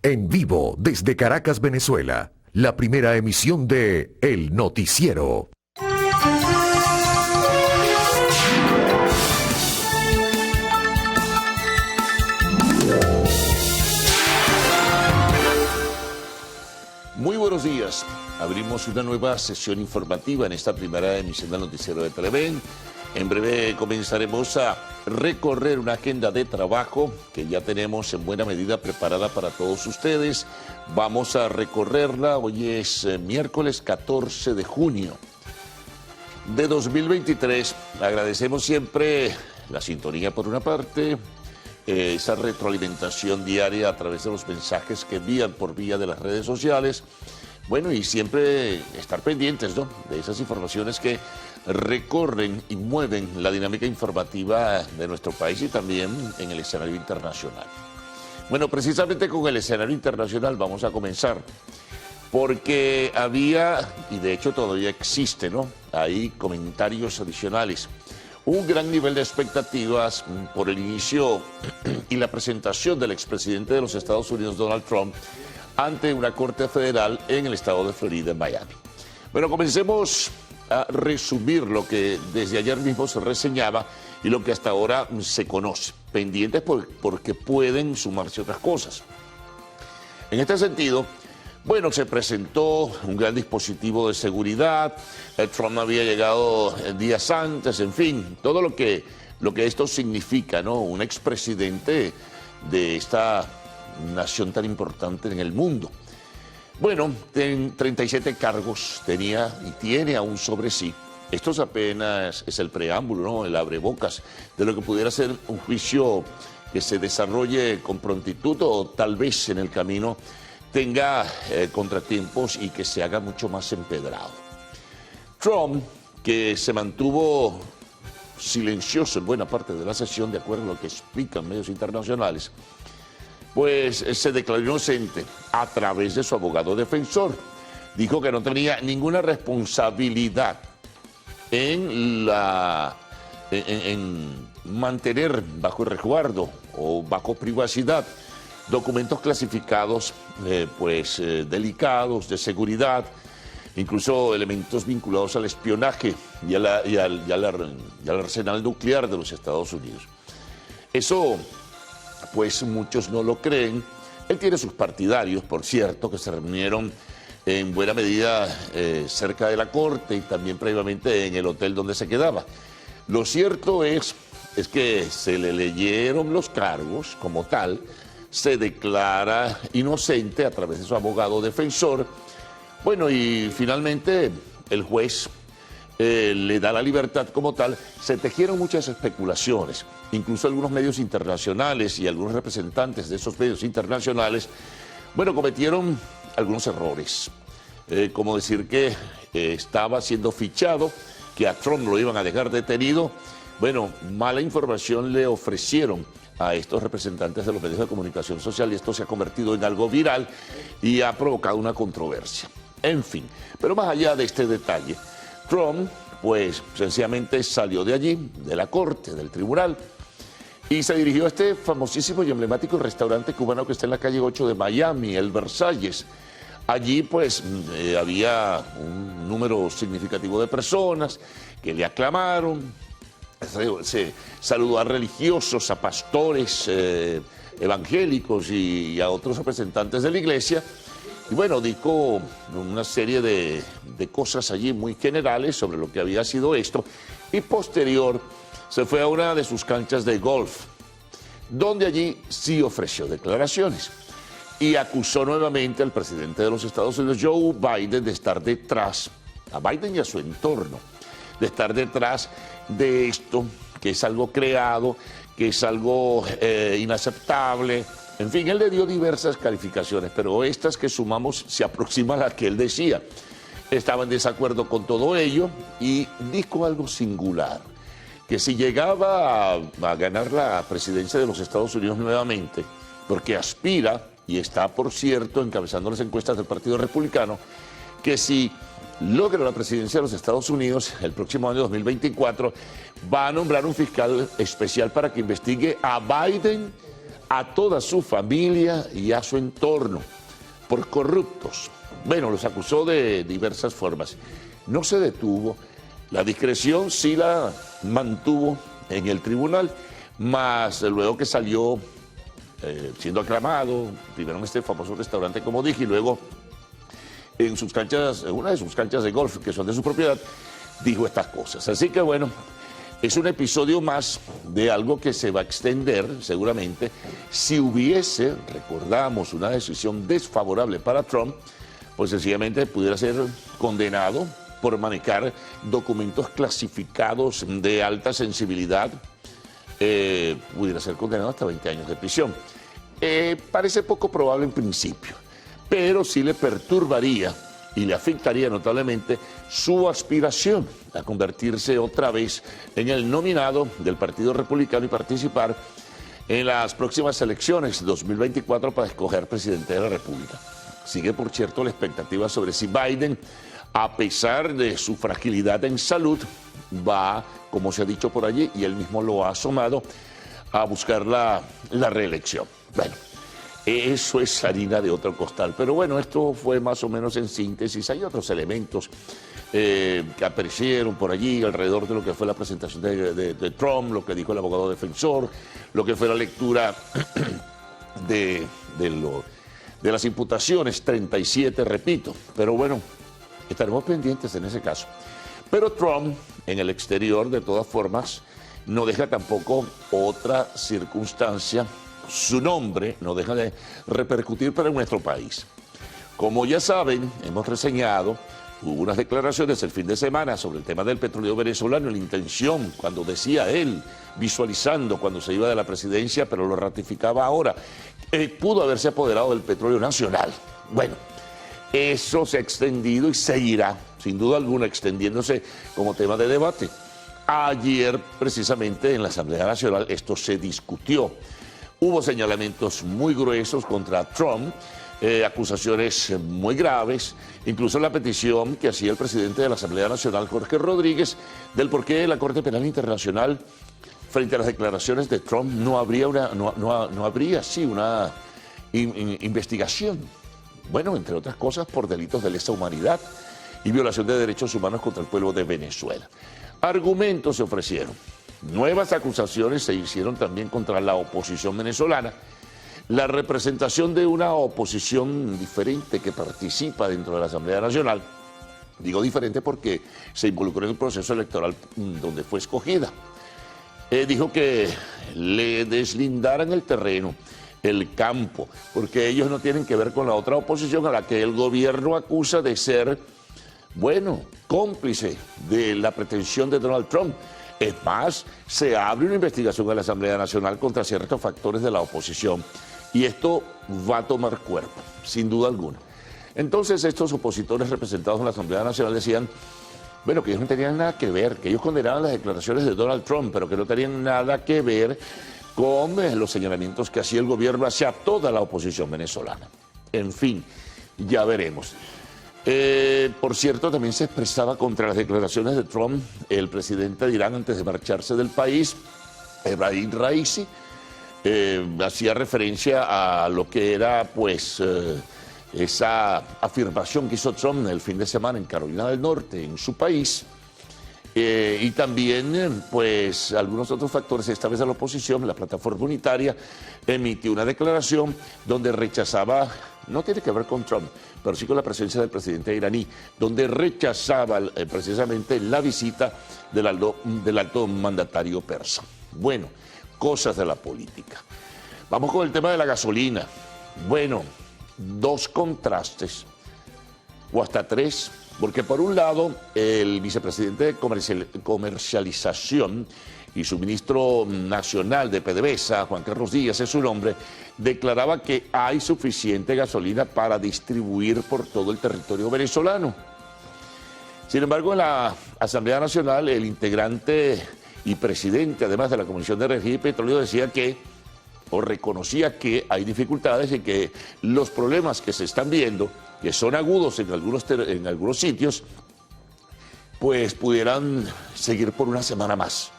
En vivo desde Caracas, Venezuela, la primera emisión de El Noticiero. Muy buenos días. Abrimos una nueva sesión informativa en esta primera emisión del Noticiero de Televen. En breve comenzaremos a recorrer una agenda de trabajo que ya tenemos en buena medida preparada para todos ustedes. Vamos a recorrerla. Hoy es miércoles 14 de junio de 2023. Agradecemos siempre la sintonía por una parte, esa retroalimentación diaria a través de los mensajes que envían por vía de las redes sociales. Bueno, y siempre estar pendientes, ¿no?, de esas informaciones que recorren y mueven la dinámica informativa de nuestro país y también en el escenario internacional. Bueno, precisamente con el escenario internacional vamos a comenzar, porque había, y de hecho todavía existe, ¿no?, hay comentarios adicionales, un gran nivel de expectativas por el inicio y la presentación del expresidente de los Estados Unidos, Donald Trump, ante una corte federal en el estado de Florida, en Miami. Bueno, comencemos a resumir lo que desde ayer mismo se reseñaba y lo que hasta ahora se conoce, pendientes porque pueden sumarse otras cosas. En este sentido, bueno, se presentó un gran dispositivo de seguridad, Trump había llegado días antes, en fin, todo lo que esto significa, ¿no?, un expresidente de esta nación tan importante en el mundo. Bueno, 37 cargos tenía y tiene aún sobre sí. Esto apenas es el preámbulo, ¿no?, el abrebocas de lo que pudiera ser un juicio que se desarrolle con prontitud o tal vez en el camino tenga contratiempos y que se haga mucho más empedrado. Trump, que se mantuvo silencioso en buena parte de la sesión, de acuerdo a lo que explican medios internacionales, pues se declaró inocente a través de su abogado defensor. Dijo que no tenía ninguna responsabilidad en mantener bajo resguardo o bajo privacidad documentos clasificados, delicados, de seguridad, incluso elementos vinculados al espionaje y al arsenal nuclear de los Estados Unidos. Eso, pues muchos no lo creen. Él tiene sus partidarios, por cierto, que se reunieron en buena medida cerca de la corte y también previamente en el hotel donde se quedaba. Lo cierto es que se le leyeron los cargos como tal, se declara inocente a través de su abogado defensor. Bueno, y finalmente el juez le da la libertad como tal. Se tejieron muchas especulaciones, incluso algunos medios internacionales y algunos representantes de esos medios internacionales, bueno, cometieron algunos errores, como decir que estaba siendo fichado, que a Trump lo iban a dejar detenido. Bueno, mala información le ofrecieron a estos representantes de los medios de comunicación social y esto se ha convertido en algo viral y ha provocado una controversia. En fin, pero más allá de este detalle, Trump, pues sencillamente salió de allí, de la corte, del tribunal, y se dirigió a este famosísimo y emblemático restaurante cubano que está en la calle 8 de Miami, el Versalles. Allí, pues, había un número significativo de personas que le aclamaron. Se saludó a religiosos, a pastores evangélicos y a otros representantes de la iglesia. Y bueno, dijo una serie de cosas allí muy generales sobre lo que había sido esto. Y posterior se fue a una de sus canchas de golf, donde allí sí ofreció declaraciones. Y acusó nuevamente al presidente de los Estados Unidos, Joe Biden, de estar detrás, a Biden y a su entorno, de estar detrás de esto, que es algo creado, que es algo inaceptable. En fin, él le dio diversas calificaciones, pero estas que sumamos se aproximan a las que él decía. Estaba en desacuerdo con todo ello y dijo algo singular, que si llegaba a ganar la presidencia de los Estados Unidos nuevamente, porque aspira, y está, por cierto, encabezando las encuestas del Partido Republicano, que si logra la presidencia de los Estados Unidos el próximo año 2024, va a nombrar un fiscal especial para que investigue a Biden, a toda su familia y a su entorno por corruptos. Bueno, los acusó de diversas formas. No se detuvo. La discreción sí la mantuvo en el tribunal, mas luego que salió siendo aclamado, primero en este famoso restaurante, como dije, y luego en sus canchas, en una de sus canchas de golf, que son de su propiedad, dijo estas cosas. Así que bueno, es un episodio más de algo que se va a extender seguramente. Si hubiese, recordamos, una decisión desfavorable para Trump, pues sencillamente pudiera ser condenado por manejar documentos clasificados de alta sensibilidad, pudiera ser condenado hasta 20 años de prisión. Parece poco probable en principio, pero sí le perturbaría y le afectaría notablemente su aspiración a convertirse otra vez en el nominado del Partido Republicano y participar en las próximas elecciones 2024 para escoger presidente de la República. Sigue, por cierto, la expectativa sobre si Biden, a pesar de su fragilidad en salud, va, como se ha dicho por allí, y él mismo lo ha asomado, a buscar la reelección. Bueno, eso es harina de otro costal. Pero bueno, esto fue más o menos en síntesis. Hay otros elementos que aparecieron por allí alrededor de lo que fue la presentación de Trump, lo que dijo el abogado defensor, lo que fue la lectura de las imputaciones, 37, repito. Pero bueno, estaremos pendientes en ese caso. Pero Trump, en el exterior, de todas formas, no deja tampoco otra circunstancia. Su nombre no deja de repercutir para nuestro país. Como ya saben, hemos reseñado, hubo unas declaraciones el fin de semana sobre el tema del petróleo venezolano, la intención, cuando decía él, visualizando cuando se iba de la presidencia, pero lo ratificaba ahora, pudo haberse apoderado del petróleo nacional. Bueno, eso se ha extendido y seguirá, sin duda alguna, extendiéndose como tema de debate. Ayer, precisamente, en la Asamblea Nacional, esto se discutió. Hubo señalamientos muy gruesos contra Trump, acusaciones muy graves, incluso la petición que hacía el presidente de la Asamblea Nacional, Jorge Rodríguez, del por qué la Corte Penal Internacional, frente a las declaraciones de Trump, no habría una investigación. Bueno, entre otras cosas, por delitos de lesa humanidad y violación de derechos humanos contra el pueblo de Venezuela. Argumentos se ofrecieron. Nuevas acusaciones se hicieron también contra la oposición venezolana. La representación de una oposición diferente que participa dentro de la Asamblea Nacional, digo diferente porque se involucró en el proceso electoral donde fue escogida, dijo que le deslindaran el terreno, el campo, porque ellos no tienen que ver con la otra oposición a la que el gobierno acusa de ser, bueno, cómplice de la pretensión de Donald Trump. Es más, se abre una investigación en la Asamblea Nacional contra ciertos factores de la oposición y esto va a tomar cuerpo, sin duda alguna. Entonces estos opositores representados en la Asamblea Nacional decían, bueno, que ellos no tenían nada que ver, que ellos condenaban las declaraciones de Donald Trump, pero que no tenían nada que ver con los señalamientos que hacía el gobierno hacia toda la oposición venezolana. En fin, ya veremos. Por cierto, también se expresaba contra las declaraciones de Trump el presidente de Irán antes de marcharse del país, Ebrahim Raisi. Hacía referencia a lo que era, pues, esa afirmación que hizo Trump el fin de semana en Carolina del Norte, en su país. Y también, pues, algunos otros factores. Esta vez a la oposición, la plataforma unitaria, emitió una declaración donde rechazaba, no tiene que ver con Trump, pero sí con la presencia del presidente iraní, donde rechazaba precisamente la visita del alto mandatario persa. Bueno, cosas de la política. Vamos con el tema de la gasolina. Bueno, dos contrastes, o hasta tres, porque por un lado el vicepresidente de comercialización y su ministro nacional de PDVSA, Juan Carlos Díaz es su nombre, declaraba que hay suficiente gasolina para distribuir por todo el territorio venezolano. Sin embargo, en la Asamblea Nacional, el integrante y presidente, además de la Comisión de Energía y Petróleo, decía que, o reconocía que hay dificultades y que los problemas que se están viendo, que son agudos en algunos sitios, pues pudieran seguir por una semana más,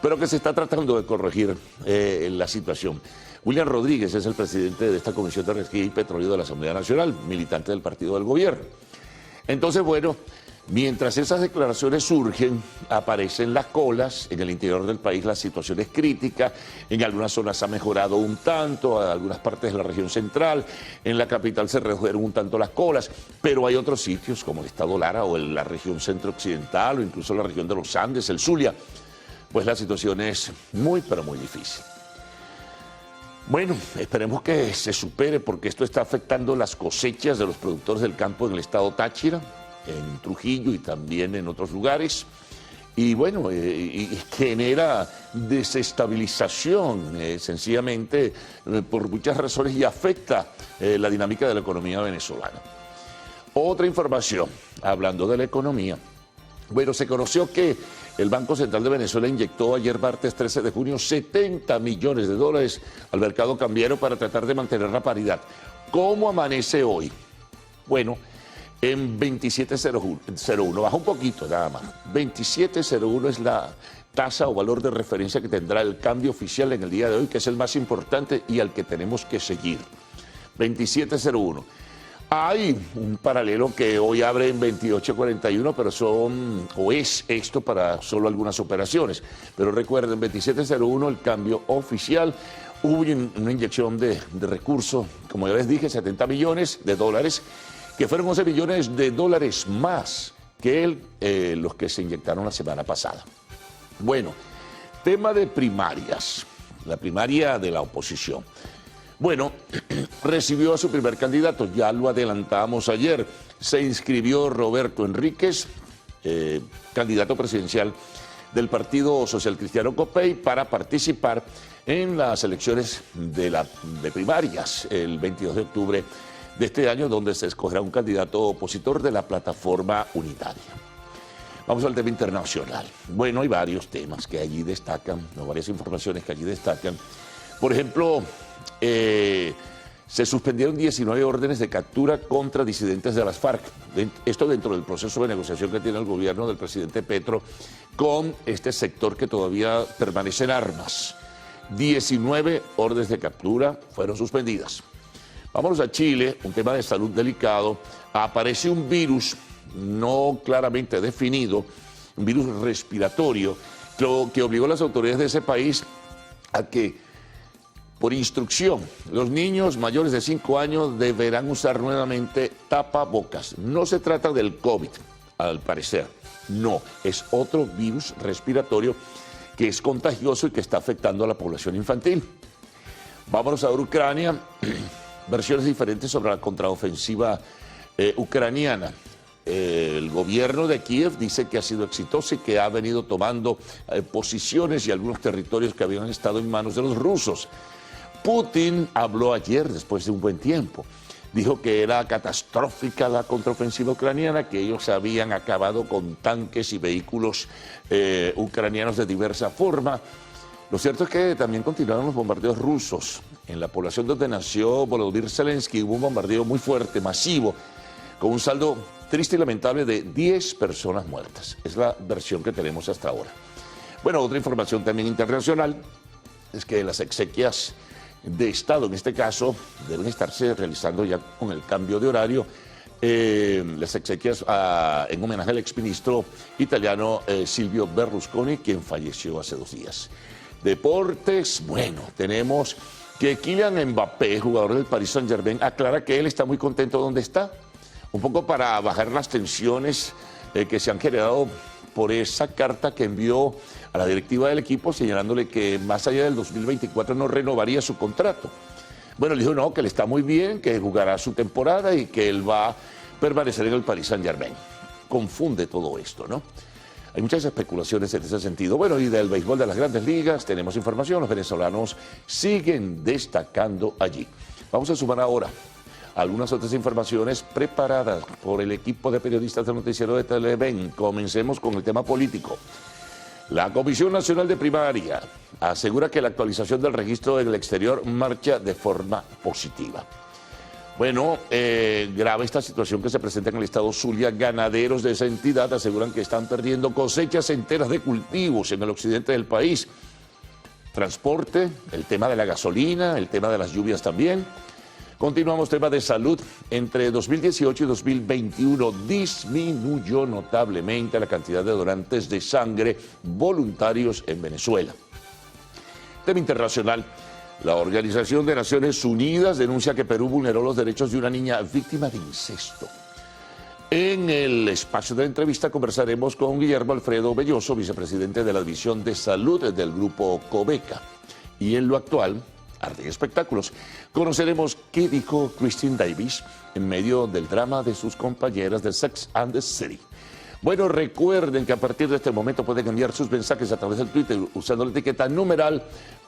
pero que se está tratando de corregir la situación. William Rodríguez es el presidente de esta Comisión de Energía y Petróleo de la Asamblea Nacional, militante del partido del gobierno. Entonces, bueno, mientras esas declaraciones surgen, aparecen las colas. En el interior del país la situación es crítica. En algunas zonas ha mejorado un tanto, en algunas partes de la región central. En la capital se redujeron un tanto las colas, pero hay otros sitios como el estado Lara o la región centro-occidental o incluso la región de los Andes, el Zulia. Pues la situación es muy, pero muy difícil. Bueno, esperemos que se supere porque esto está afectando las cosechas de los productores del campo en el estado Táchira, en Trujillo y también en otros lugares. Y bueno, y genera desestabilización sencillamente por muchas razones y afecta la dinámica de la economía venezolana. Otra información, hablando de la economía. Bueno, se conoció que el Banco Central de Venezuela inyectó ayer martes 13 de junio 70 millones de dólares al mercado cambiario para tratar de mantener la paridad. ¿Cómo amanece hoy? Bueno, en 27.01, baja un poquito nada más. 27.01 es la tasa o valor de referencia que tendrá el cambio oficial en el día de hoy, que es el más importante y al que tenemos que seguir. 27.01. Hay un paralelo que hoy abre en 28.41, pero es esto para solo algunas operaciones. Pero recuerden, 27.01 el cambio oficial. Hubo una inyección de recursos, como ya les dije, 70 millones de dólares, que fueron 11 millones de dólares más que los que se inyectaron la semana pasada. Bueno, tema de primarias, la primaria de la oposición. Bueno, recibió a su primer candidato, ya lo adelantamos ayer. Se inscribió Roberto Enríquez, candidato presidencial del Partido Social Cristiano Copey, para participar en las elecciones de primarias el 22 de octubre de este año, donde se escogerá un candidato opositor de la plataforma unitaria. Vamos al tema internacional. Bueno, hay varios temas que allí destacan, varias informaciones que allí destacan. Por ejemplo, se suspendieron 19 órdenes de captura contra disidentes de las FARC. Esto dentro del proceso de negociación que tiene el gobierno del presidente Petro con este sector que todavía permanece en armas. 19 órdenes de captura fueron suspendidas. Vámonos a Chile, un tema de salud delicado. Aparece un virus no claramente definido, un virus respiratorio, que obligó a las autoridades de ese país a que, por instrucción, los niños mayores de 5 años deberán usar nuevamente tapabocas. No se trata del COVID, al parecer. No, es otro virus respiratorio que es contagioso y que está afectando a la población infantil. Vámonos a Ucrania. Versiones diferentes sobre la contraofensiva ucraniana. El gobierno de Kiev dice que ha sido exitoso y que ha venido tomando posiciones y algunos territorios que habían estado en manos de los rusos. Putin habló ayer, después de un buen tiempo. Dijo que era catastrófica la contraofensiva ucraniana, que ellos habían acabado con tanques y vehículos ucranianos de diversa forma. Lo cierto es que también continuaron los bombardeos rusos. En la población donde nació Volodymyr Zelensky hubo un bombardeo muy fuerte, masivo, con un saldo triste y lamentable de 10 personas muertas. Es la versión que tenemos hasta ahora. Bueno, otra información también internacional es que las exequias de Estado, en este caso, deben estarse realizando ya con el cambio de horario. Las exequias en homenaje al exministro italiano Silvio Berlusconi, quien falleció hace 2 días. Deportes, bueno, tenemos que Kylian Mbappé, jugador del Paris Saint-Germain, aclara que él está muy contento donde está, un poco para bajar las tensiones que se han generado por esa carta que envió a la directiva del equipo señalándole que más allá del 2024 no renovaría su contrato. Bueno, le dijo no, que él está muy bien, que jugará su temporada y que él va a permanecer en el Paris Saint-Germain. Confunde todo esto, ¿no? Hay muchas especulaciones en ese sentido. Bueno, y del béisbol de las Grandes Ligas tenemos información. Los venezolanos siguen destacando allí. Vamos a sumar ahora algunas otras informaciones preparadas por el equipo de periodistas del noticiero de Televen. Comencemos con el tema político. La Comisión Nacional de Primaria asegura que la actualización del registro en el exterior marcha de forma positiva. Bueno, grave esta situación que se presenta en el estado Zulia. Ganaderos de esa entidad aseguran que están perdiendo cosechas enteras de cultivos en el occidente del país. transporte, el tema de la gasolina, el tema de las lluvias también. Continuamos, tema de salud. Entre 2018 y 2021 disminuyó notablemente la cantidad de donantes de sangre voluntarios en Venezuela. Tema internacional. La Organización de Naciones Unidas denuncia que Perú vulneró los derechos de una niña víctima de incesto. En el espacio de entrevista conversaremos con Guillermo Alfredo Belloso, vicepresidente de la División de Salud del Grupo Coveca. Y en lo actual, arte y espectáculos, conoceremos qué dijo Christine Davis en medio del drama de sus compañeras de Sex and the City. Bueno, recuerden que a partir de este momento pueden enviar sus mensajes a través del Twitter usando la etiqueta numeral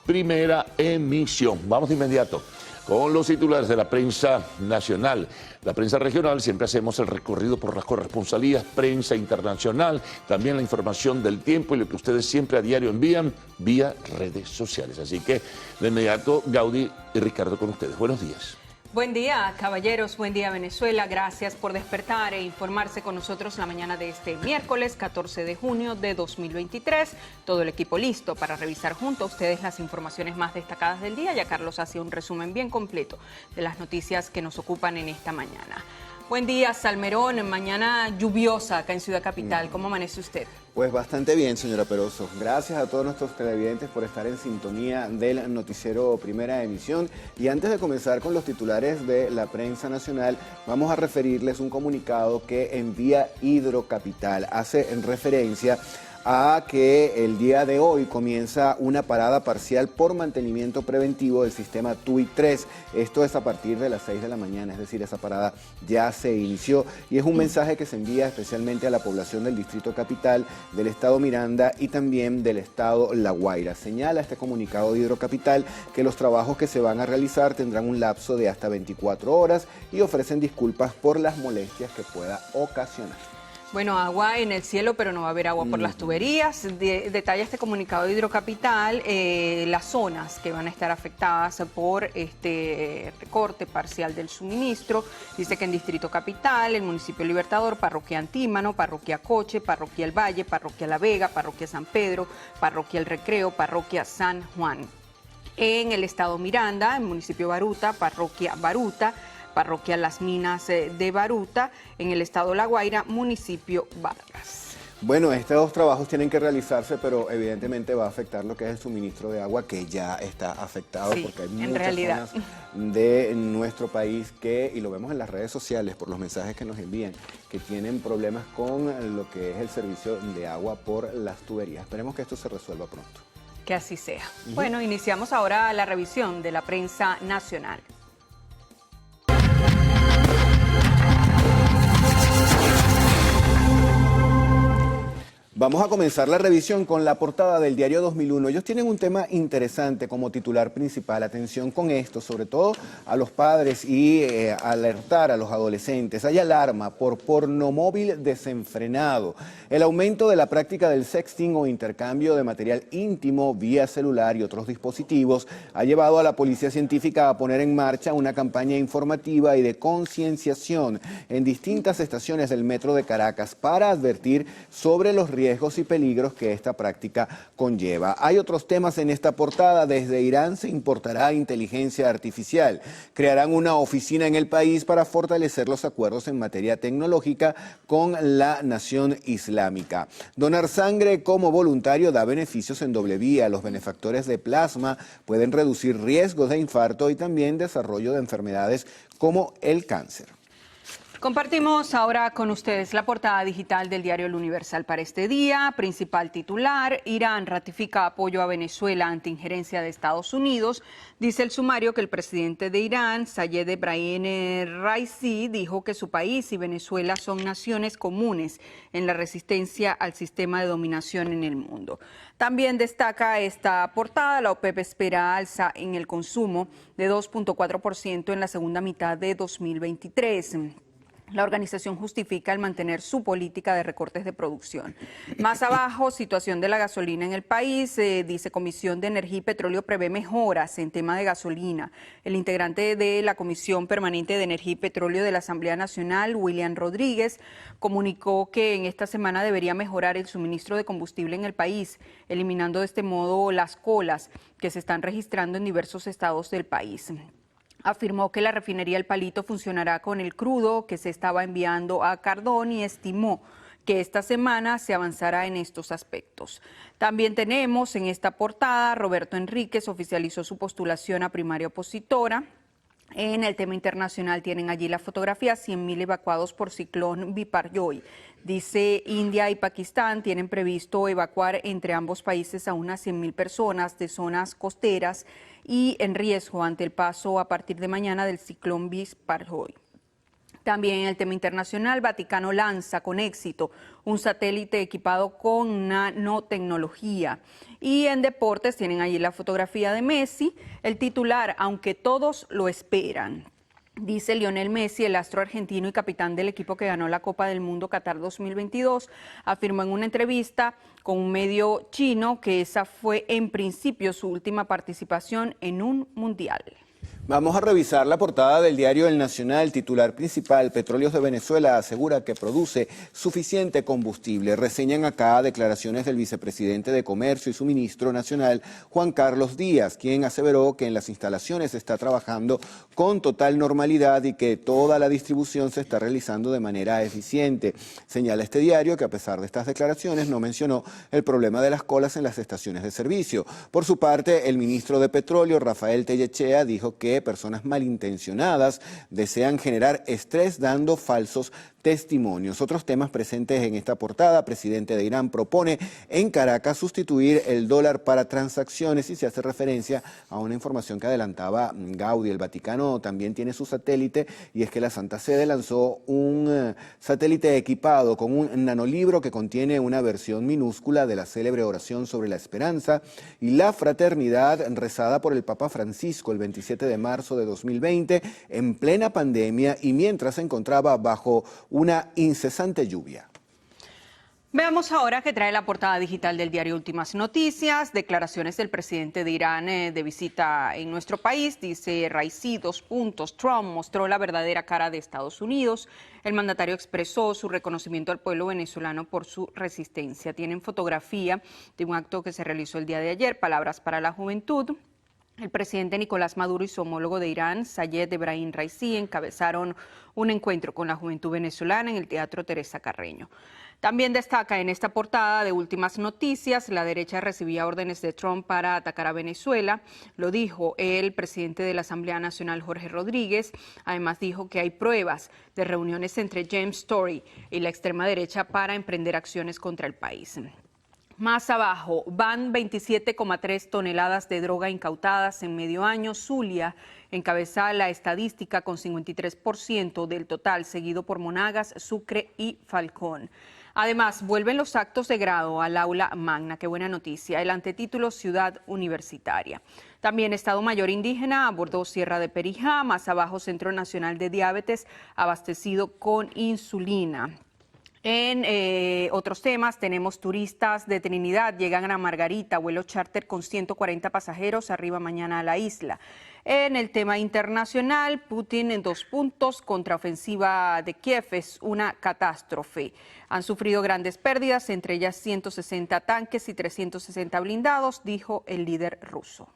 Primera Emisión. Vamos de inmediato con los titulares de la prensa nacional. La prensa regional, siempre hacemos el recorrido por las corresponsalías, prensa internacional, también la información del tiempo y lo que ustedes siempre a diario envían vía redes sociales. Así que de inmediato, Gaudí y Ricardo con ustedes. Buenos días. Buen día, caballeros, buen día, Venezuela. Gracias por despertar e informarse con nosotros la mañana de este miércoles 14 de junio de 2023. Todo el equipo listo para revisar junto a ustedes las informaciones más destacadas del día. Ya Carlos hace un resumen bien completo de las noticias que nos ocupan en esta mañana. Buen día, Salmerón. Mañana lluviosa acá en Ciudad Capital. ¿Cómo amanece usted? Pues bastante bien, señora Peroso. Gracias a todos nuestros televidentes por estar en sintonía del noticiero Primera Emisión. Y antes de comenzar con los titulares de la prensa nacional, vamos a referirles un comunicado que envía Hidrocapital. Hace referencia a que el día de hoy comienza una parada parcial por mantenimiento preventivo del sistema TUI 3. Esto es a partir de las 6 de la mañana, es decir, esa parada ya se inició y es un mensaje que se envía especialmente a la población del Distrito Capital, del Estado Miranda y también del Estado La Guaira. Señala este comunicado de Hidrocapital que los trabajos que se van a realizar tendrán un lapso de hasta 24 horas y ofrecen disculpas por las molestias que pueda ocasionar. Bueno, agua en el cielo, pero no va a haber agua por las tuberías. Detalla este comunicado de Hidrocapital las zonas que van a estar afectadas por este recorte parcial del suministro. Dice que en Distrito Capital, el municipio Libertador, parroquia Antímano, parroquia Coche, parroquia El Valle, parroquia La Vega, parroquia San Pedro, parroquia El Recreo, parroquia San Juan. En el estado Miranda, el municipio Baruta, parroquia Baruta, parroquia Las Minas de Baruta, en el estado La Guaira, municipio Vargas. Bueno, estos dos trabajos tienen que realizarse, pero evidentemente va a afectar lo que es el suministro de agua, que ya está afectado, sí, porque hay muchas zonas de nuestro país que, y lo vemos en las redes sociales por los mensajes que nos envían, que tienen problemas con lo que es el servicio de agua por las tuberías. Esperemos que esto se resuelva pronto. Que así sea. Bueno, iniciamos ahora la revisión de la prensa nacional. Vamos a comenzar la revisión con la portada del diario 2001. Ellos tienen un tema interesante como titular principal. Atención con esto, sobre todo a los padres y alertar a los adolescentes. Hay alarma por pornomóvil desenfrenado. El aumento de la práctica del sexting o intercambio de material íntimo vía celular y otros dispositivos ha llevado a la Policía Científica a poner en marcha una campaña informativa y de concienciación en distintas estaciones del metro de Caracas para advertir sobre los riesgos y peligros que esta práctica conlleva. Hay otros temas en esta portada. Desde Irán se importará inteligencia artificial. Crearán una oficina en el país para fortalecer los acuerdos en materia tecnológica con la nación islámica. Donar sangre como voluntario da beneficios en doble vía. Los benefactores de plasma pueden reducir riesgos de infarto y también desarrollo de enfermedades como el cáncer. Compartimos ahora con ustedes la portada digital del diario El Universal para este día. Principal titular: Irán ratifica apoyo a Venezuela ante injerencia de Estados Unidos. Dice el sumario que el presidente de Irán, Sayed Ebrahim Raisi, dijo que su país y Venezuela son naciones comunes en la resistencia al sistema de dominación en el mundo. También destaca esta portada: la OPEP espera alza en el consumo de 2.4% en la segunda mitad de 2023. La organización justifica el mantener su política de recortes de producción. Más abajo, situación de la gasolina en el país. Dice Comisión de Energía y Petróleo prevé mejoras en tema de gasolina. El integrante de la Comisión Permanente de Energía y Petróleo de la Asamblea Nacional, William Rodríguez, comunicó que en esta semana debería mejorar el suministro de combustible en el país, eliminando de este modo las colas que se están registrando en diversos estados del país. Afirmó que la refinería El Palito funcionará con el crudo que se estaba enviando a Cardón y estimó que esta semana se avanzará en estos aspectos. También tenemos en esta portada, Roberto Enríquez oficializó su postulación a primaria opositora. En el tema internacional tienen allí la fotografía, 100.000 evacuados por ciclón Biparjoy. Dice India y Pakistán tienen previsto evacuar entre ambos países a unas 100.000 personas de zonas costeras y en riesgo ante el paso a partir de mañana del ciclón Biparjoy. También en el tema internacional, Vaticano lanza con éxito un satélite equipado con nanotecnología. Y en deportes tienen allí la fotografía de Messi, el titular, aunque todos lo esperan. Dice Lionel Messi, el astro argentino y capitán del equipo que ganó la Copa del Mundo Qatar 2022, afirmó en una entrevista con un medio chino que esa fue en principio su última participación en un mundial. Vamos a revisar la portada del diario El Nacional. Titular principal: Petróleos de Venezuela asegura que produce suficiente combustible. Reseñan acá declaraciones del vicepresidente de Comercio y su ministro nacional, Juan Carlos Díaz, quien aseveró que en las instalaciones se está trabajando con total normalidad y que toda la distribución se está realizando de manera eficiente. Señala este diario que a pesar de estas declaraciones no mencionó el problema de las colas en las estaciones de servicio. Por su parte, el ministro de Petróleo, Rafael Tellechea, dijo que personas malintencionadas desean generar estrés dando falsos testimonios. Otros temas presentes en esta portada: presidente de Irán propone en Caracas sustituir el dólar para transacciones, y se hace referencia a una información que adelantaba Gaudí. El Vaticano también tiene su satélite, y es que la Santa Sede lanzó un satélite equipado con un nanolibro que contiene una versión minúscula de la célebre oración sobre la esperanza y la fraternidad rezada por el Papa Francisco el 27 de marzo de 2020 en plena pandemia y mientras se encontraba bajo una incesante lluvia. Veamos ahora qué trae la portada digital del diario Últimas Noticias. Declaraciones del presidente de Irán de visita en nuestro país. Dice Raisi, Trump mostró la verdadera cara de Estados Unidos. El mandatario expresó su reconocimiento al pueblo venezolano por su resistencia. Tienen fotografía de un acto que se realizó el día de ayer, Palabras para la Juventud. El presidente Nicolás Maduro y su homólogo de Irán, Sayed Ebrahim Raisi, encabezaron un encuentro con la juventud venezolana en el Teatro Teresa Carreño. También destaca en esta portada de Últimas Noticias, la derecha recibía órdenes de Trump para atacar a Venezuela. Lo dijo el presidente de la Asamblea Nacional, Jorge Rodríguez. Además dijo que hay pruebas de reuniones entre James Story y la extrema derecha para emprender acciones contra el país. Más abajo, van 27,3 toneladas de droga incautadas en medio año. Zulia encabeza la estadística con 53% del total, seguido por Monagas, Sucre y Falcón. Además, vuelven los actos de grado al aula magna. Qué buena noticia. El antetítulo Ciudad Universitaria. También Estado Mayor Indígena abordó Sierra de Perijá. Más abajo, Centro Nacional de Diabetes abastecido con insulina. En otros temas tenemos turistas de Trinidad, llegan a Margarita, vuelo charter con 140 pasajeros, arriba mañana a la isla. En el tema internacional, Putin en 2 puntos, contraofensiva de Kiev es una catástrofe. Han sufrido grandes pérdidas, entre ellas 160 tanques y 360 blindados, dijo el líder ruso.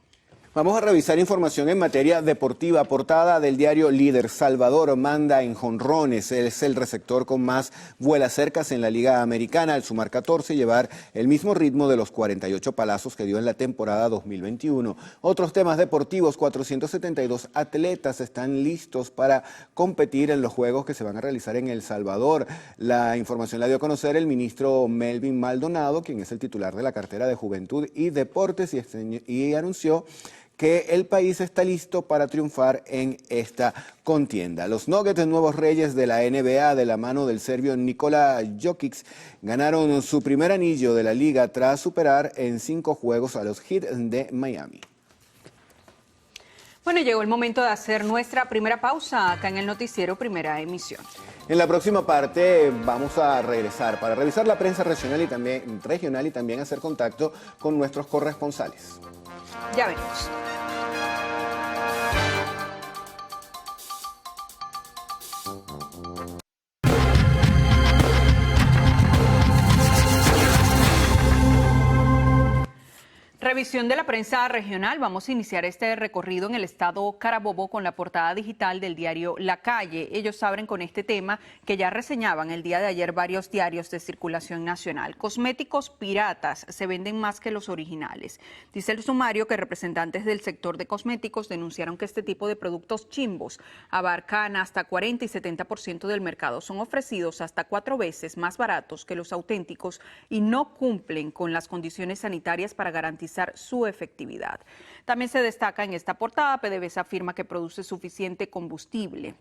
Vamos a revisar información en materia deportiva. Portada del diario Líder: Salvador manda en jonrones. Es el receptor con más vuelacercas en la Liga Americana, al sumar 14 y llevar el mismo ritmo de los 48 palazos que dio en la temporada 2021. Otros temas deportivos: 472 atletas están listos para competir en los Juegos que se van a realizar en El Salvador. La información la dio a conocer el ministro Melvin Maldonado, quien es el titular de la cartera de Juventud y Deportes, y anunció que el país está listo para triunfar en esta contienda. Los Nuggets, nuevos reyes de la NBA, de la mano del serbio Nikola Jokic, ganaron su primer anillo de la liga tras superar en 5 juegos a los Heat de Miami. Bueno, llegó el momento de hacer nuestra primera pausa acá en el noticiero Primera Emisión. En la próxima parte vamos a regresar para revisar la prensa regional y también hacer contacto con nuestros corresponsales. Ya venimos. Revisión de la prensa regional. Vamos a iniciar este recorrido en el estado Carabobo con la portada digital del diario La Calle. Ellos abren con este tema que ya reseñaban el día de ayer varios diarios de circulación nacional. Cosméticos piratas se venden más que los originales. Dice el sumario que representantes del sector de cosméticos denunciaron que este tipo de productos chimbos abarcan hasta 40 y 70% del mercado. Son ofrecidos hasta 4 veces más baratos que los auténticos y no cumplen con las condiciones sanitarias para garantizar su efectividad. También se destaca en esta portada, PDVSA afirma que produce suficiente combustible.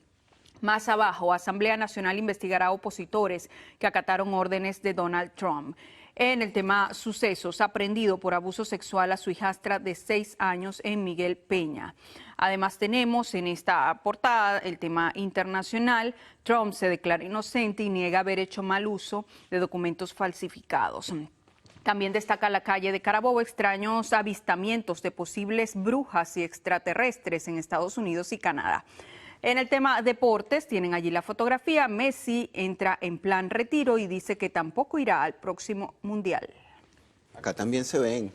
Más abajo, Asamblea Nacional investigará a opositores que acataron órdenes de Donald Trump. En el tema sucesos, aprendido por abuso sexual a su hijastra de 6 años en Miguel Peña. Además tenemos en esta portada el tema internacional. Trump se declara inocente y niega haber hecho mal uso de documentos falsificados. También destaca La Calle de Carabobo extraños avistamientos de posibles brujas y extraterrestres en Estados Unidos y Canadá. En el tema deportes tienen allí la fotografía. Messi entra en plan retiro y dice que tampoco irá al próximo Mundial. Acá también se ven.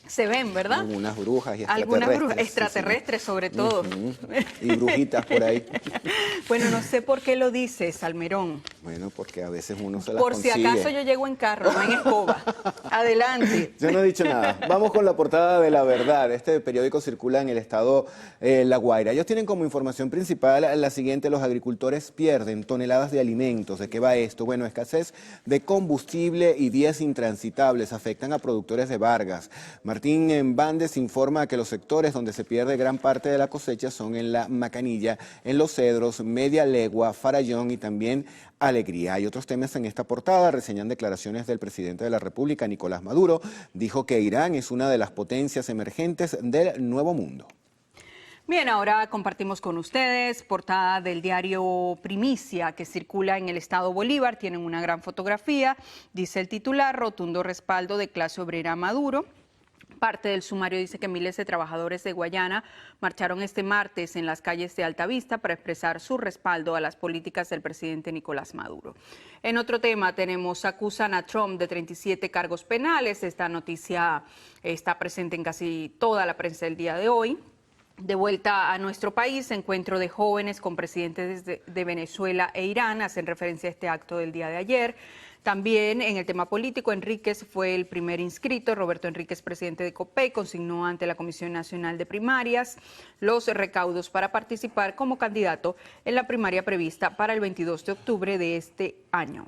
Se ven, ¿verdad? Algunas brujas y extraterrestres. Algunas brujas, extraterrestres sobre todo. Y brujitas por ahí. Bueno, no sé por qué lo dices, Salmerón. Bueno, porque a veces uno se las Por si consigue. acaso yo llego en carro, no en escoba. Adelante. Yo no he dicho nada. Vamos con la portada de La Verdad. Este periódico circula en el estado La Guaira. Ellos tienen como información principal la siguiente: los agricultores pierden toneladas de alimentos. ¿De qué va esto? Bueno, escasez de combustible y vías intransitables afectan a productores de Vargas. Martín Bandes informa que los sectores donde se pierde gran parte de la cosecha son en La Macanilla, en Los Cedros, Media Legua, Farallón y también Alegría. Hay otros temas en esta portada. Reseñan declaraciones del presidente de la República, Nicolás Maduro. Dijo que Irán es una de las potencias emergentes del Nuevo Mundo. Bien, ahora compartimos con ustedes portada del diario Primicia que circula en el estado Bolívar. Tienen una gran fotografía. Dice el titular: rotundo respaldo de clase obrera a Maduro. Parte del sumario dice que miles de trabajadores de Guayana marcharon este martes en las calles de Altavista para expresar su respaldo a las políticas del presidente Nicolás Maduro. En otro tema tenemos: acusan a Trump de 37 cargos penales. Esta noticia está presente en casi toda la prensa del día de hoy. De vuelta a nuestro país, encuentro de jóvenes con presidentes de Venezuela e Irán. Hacen referencia a este acto del día de ayer. También en el tema político, Enríquez fue el primer inscrito. Roberto Enríquez, presidente de COPEI, consignó ante la Comisión Nacional de Primarias los recaudos para participar como candidato en la primaria prevista para el 22 de octubre de este año.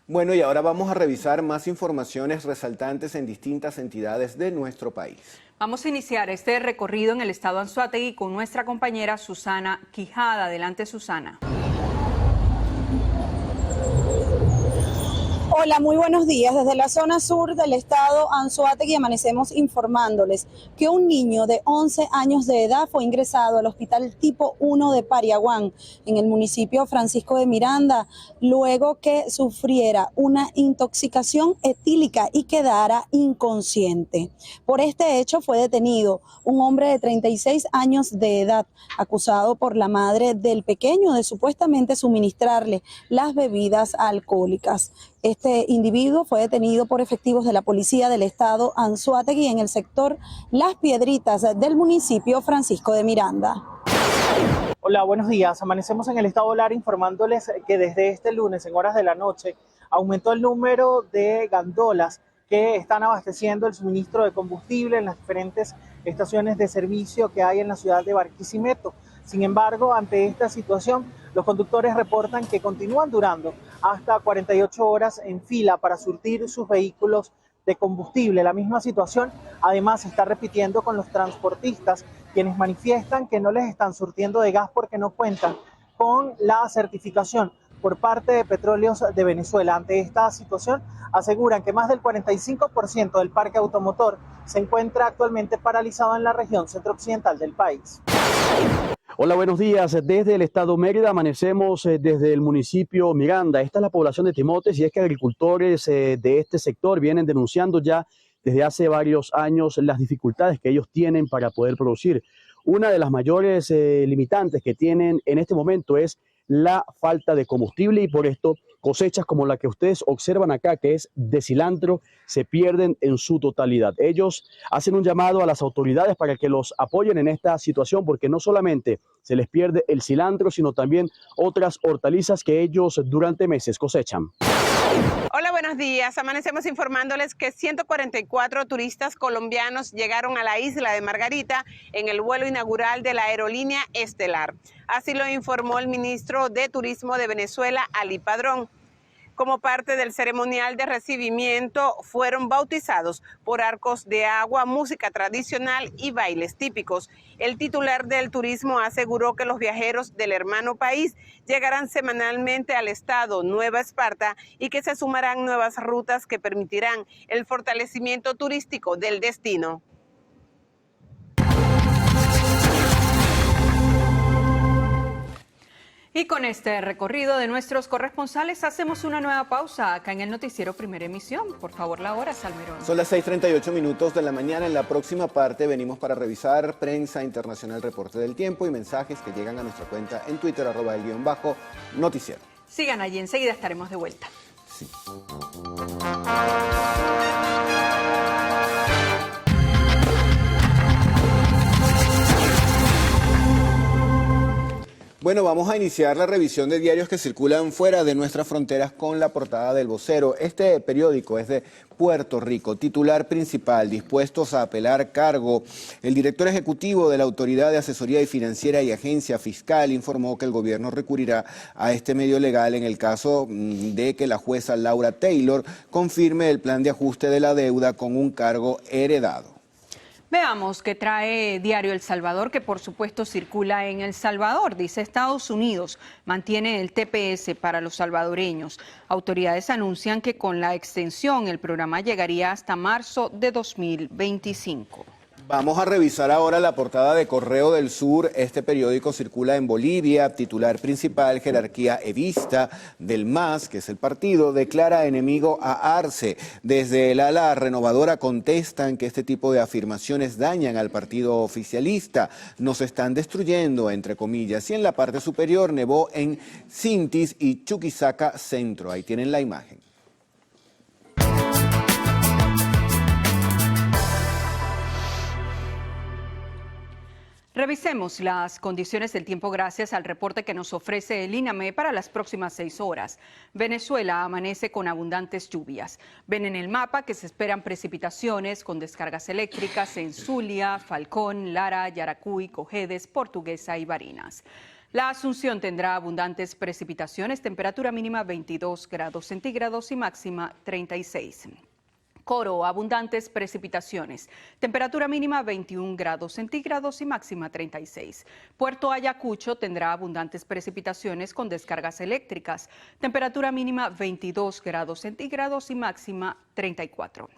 Bueno, y ahora vamos a revisar más informaciones resaltantes en distintas entidades de nuestro país. Vamos a iniciar este recorrido en el estado Anzoátegui con nuestra compañera Susana Quijada. Adelante, Susana. Hola, muy buenos días. Desde la zona sur del estado Anzoátegui amanecemos informándoles que un niño de 11 años de edad fue ingresado al hospital tipo 1 de Pariaguán, en el municipio Francisco de Miranda, luego que sufriera una intoxicación etílica y quedara inconsciente. Por este hecho fue detenido un hombre de 36 años de edad, acusado por la madre del pequeño de supuestamente suministrarle las bebidas alcohólicas. Este individuo fue detenido por efectivos de la policía del estado Anzoátegui en el sector Las Piedritas del municipio Francisco de Miranda. Hola, buenos días. Amanecemos en el estado Lara informándoles que desde este lunes en horas de la noche aumentó el número de gandolas que están abasteciendo el suministro de combustible en las diferentes estaciones de servicio que hay en la ciudad de Barquisimeto. Sin embargo, ante esta situación, los conductores reportan que continúan durando hasta 48 horas en fila para surtir sus vehículos de combustible. La misma situación además se está repitiendo con los transportistas, quienes manifiestan que no les están surtiendo de gas porque no cuentan con la certificación por parte de Petróleos de Venezuela. Ante esta situación, aseguran que más del 45% del parque automotor se encuentra actualmente paralizado en la región centro-occidental del país. Hola, buenos días. Desde el estado Mérida amanecemos desde el municipio Miranda. Esta es la población de Timotes y es que agricultores de este sector vienen denunciando ya desde hace varios años las dificultades que ellos tienen para poder producir. Una de las mayores limitantes que tienen en este momento es la falta de combustible y por esto cosechas como la que ustedes observan acá, que es de cilantro, se pierden en su totalidad. Ellos hacen un llamado a las autoridades para que los apoyen en esta situación porque no solamente se les pierde el cilantro, sino también otras hortalizas que ellos durante meses cosechan. Hola, buenos días. Amanecemos informándoles que 144 turistas colombianos llegaron a la isla de Margarita en el vuelo inaugural de la aerolínea Estelar. Así lo informó el ministro de Turismo de Venezuela, Ali Padrón. Como parte del ceremonial de recibimiento, fueron bautizados por arcos de agua, música tradicional y bailes típicos. El titular del turismo aseguró que los viajeros del hermano país llegarán semanalmente al estado Nueva Esparta y que se sumarán nuevas rutas que permitirán el fortalecimiento turístico del destino. Y con este recorrido de nuestros corresponsales hacemos una nueva pausa acá en el noticiero Primera Emisión. Por favor, la hora, Salmerón. Son las 6:38 minutos de la mañana. En la próxima parte venimos para revisar prensa internacional, reporte del tiempo y mensajes que llegan a nuestra cuenta en Twitter, @el_noticiero. Sigan allí, enseguida estaremos de vuelta. Sí. Bueno, vamos a iniciar la revisión de diarios que circulan fuera de nuestras fronteras con la portada del Vocero. Este periódico es de Puerto Rico. Titular principal: dispuestos a apelar cargo. El director ejecutivo de la Autoridad de Asesoría Financiera y Agencia Fiscal informó que el gobierno recurrirá a este medio legal en el caso de que la jueza Laura Taylor confirme el plan de ajuste de la deuda con un cargo heredado. Veamos qué trae Diario El Salvador, que por supuesto circula en El Salvador. Dice: Estados Unidos mantiene el TPS para los salvadoreños. Autoridades anuncian que con la extensión el programa llegaría hasta marzo de 2025. Vamos a revisar ahora la portada de Correo del Sur. Este periódico circula en Bolivia. Titular principal: jerarquía evista del MAS, que es el partido, declara enemigo a Arce. Desde el ala renovadora contestan que este tipo de afirmaciones dañan al partido oficialista. Nos están destruyendo, entre comillas. Y en la parte superior nevó en Sintis y Chuquisaca Centro. Ahí tienen la imagen. Revisemos las condiciones del tiempo gracias al reporte que nos ofrece el INAME para las próximas 6 horas. Venezuela amanece con abundantes lluvias. Ven en el mapa que se esperan precipitaciones con descargas eléctricas en Zulia, Falcón, Lara, Yaracuy, Cojedes, Portuguesa y Barinas. La Asunción tendrá abundantes precipitaciones, temperatura mínima 22 grados centígrados y máxima 36. Coro, abundantes precipitaciones, temperatura mínima 21 grados centígrados y máxima 36. Puerto Ayacucho tendrá abundantes precipitaciones con descargas eléctricas, temperatura mínima 22 grados centígrados y máxima 34.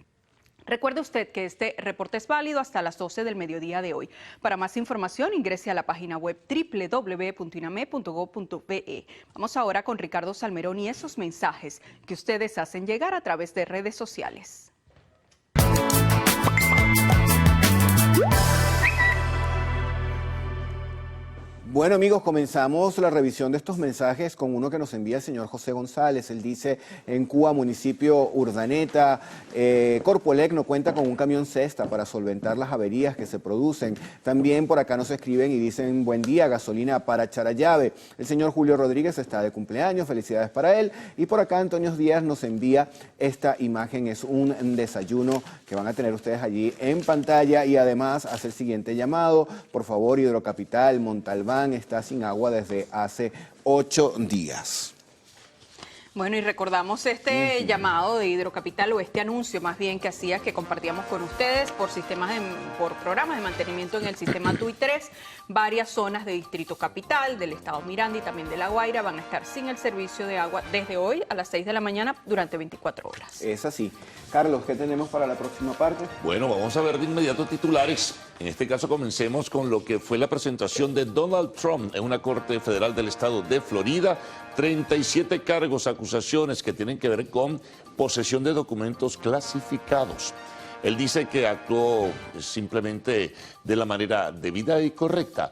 Recuerde usted que este reporte es válido hasta las 12 del mediodía de hoy. Para más información, ingrese a la página web www.iname.gov.be. Vamos ahora con Ricardo Salmerón y esos mensajes que ustedes hacen llegar a través de redes sociales. Bueno, amigos, comenzamos la revisión de estos mensajes con uno que nos envía el señor José González. Él dice: en Cuba, municipio Urdaneta, Corpoelec no cuenta con un camión cesta para solventar las averías que se producen. También por acá nos escriben y dicen: buen día, gasolina para Charallave. El señor Julio Rodríguez está de cumpleaños, felicidades para él. Y por acá Antonio Díaz nos envía esta imagen, es un desayuno que van a tener ustedes allí en pantalla, y además hace el siguiente llamado: por favor, Hidrocapital, Montalbán está sin agua desde hace 8 días. Bueno, y recordamos este llamado de Hidrocapital, o este anuncio más bien que hacía, que compartíamos con ustedes por por programas de mantenimiento en el sistema TUI 3. Varias zonas de Distrito Capital, del Estado Miranda y también de La Guaira van a estar sin el servicio de agua desde hoy a las 6 de la mañana durante 24 horas. Es así. Carlos, ¿qué tenemos para la próxima parte? Bueno, vamos a ver de inmediato titulares. En este caso comencemos con lo que fue la presentación de Donald Trump en una corte federal del estado de Florida. 37 cargos, acusaciones que tienen que ver con posesión de documentos clasificados. Él dice que actuó simplemente de la manera debida y correcta.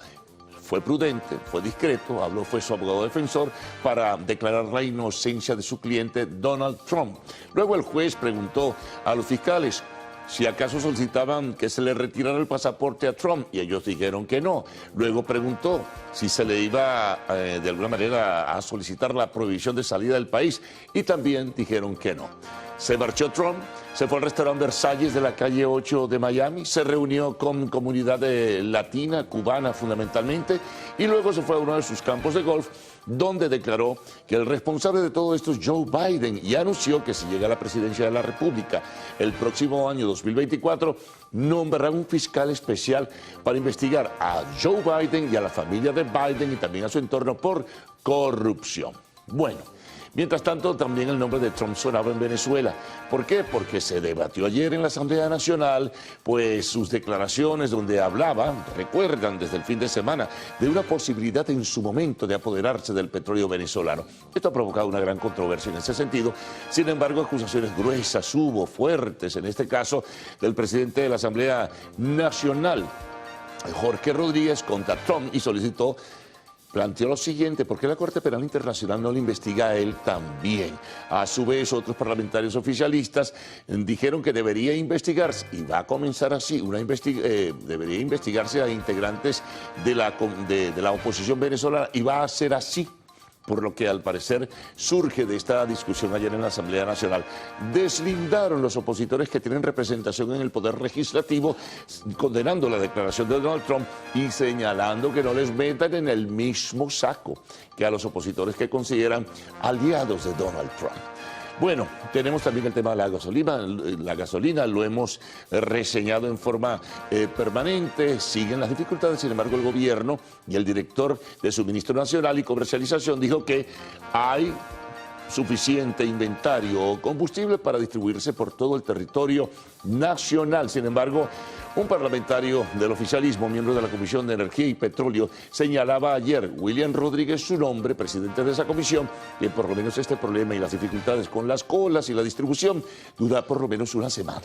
Fue prudente, fue discreto, fue su abogado defensor para declarar la inocencia de su cliente Donald Trump. Luego el juez preguntó a los fiscales si acaso solicitaban que se le retirara el pasaporte a Trump, y ellos dijeron que no. Luego preguntó si se le iba de alguna manera a solicitar la prohibición de salida del país, y también dijeron que no. Se marchó Trump, se fue al restaurante Versalles de la calle 8 de Miami, se reunió con comunidad latina, cubana fundamentalmente, y luego se fue a uno de sus campos de golf, donde declaró que el responsable de todo esto es Joe Biden, y anunció que si llega a la presidencia de la República el próximo año 2024, nombrará un fiscal especial para investigar a Joe Biden y a la familia de Biden y también a su entorno por corrupción. Bueno, mientras tanto, también el nombre de Trump sonaba en Venezuela. ¿Por qué? Porque se debatió ayer en la Asamblea Nacional, pues sus declaraciones donde hablaba, recuerdan desde el fin de semana, de una posibilidad en su momento de apoderarse del petróleo venezolano. Esto ha provocado una gran controversia en ese sentido. Sin embargo, acusaciones gruesas hubo, fuertes, en este caso, del presidente de la Asamblea Nacional, Jorge Rodríguez, contra Trump, y planteó lo siguiente: ¿por qué la Corte Penal Internacional no le investiga a él también? A su vez, otros parlamentarios oficialistas dijeron que debería investigarse, y va a comenzar así, debería investigarse a integrantes de la oposición venezolana, y va a ser así, por lo que al parecer surge de esta discusión ayer en la Asamblea Nacional. Deslindaron los opositores que tienen representación en el Poder Legislativo, condenando la declaración de Donald Trump y señalando que no les metan en el mismo saco que a los opositores que consideran aliados de Donald Trump. Bueno, tenemos también el tema de la gasolina. La gasolina lo hemos reseñado en forma permanente. Siguen las dificultades, sin embargo, el gobierno y el director de Suministro Nacional y Comercialización dijo que hay suficiente inventario o combustible para distribuirse por todo el territorio nacional. Sin embargo, un parlamentario del oficialismo, miembro de la Comisión de Energía y Petróleo, señalaba ayer, William Rodríguez, su nombre, presidente de esa comisión, que por lo menos este problema y las dificultades con las colas y la distribución dura por lo menos una semana.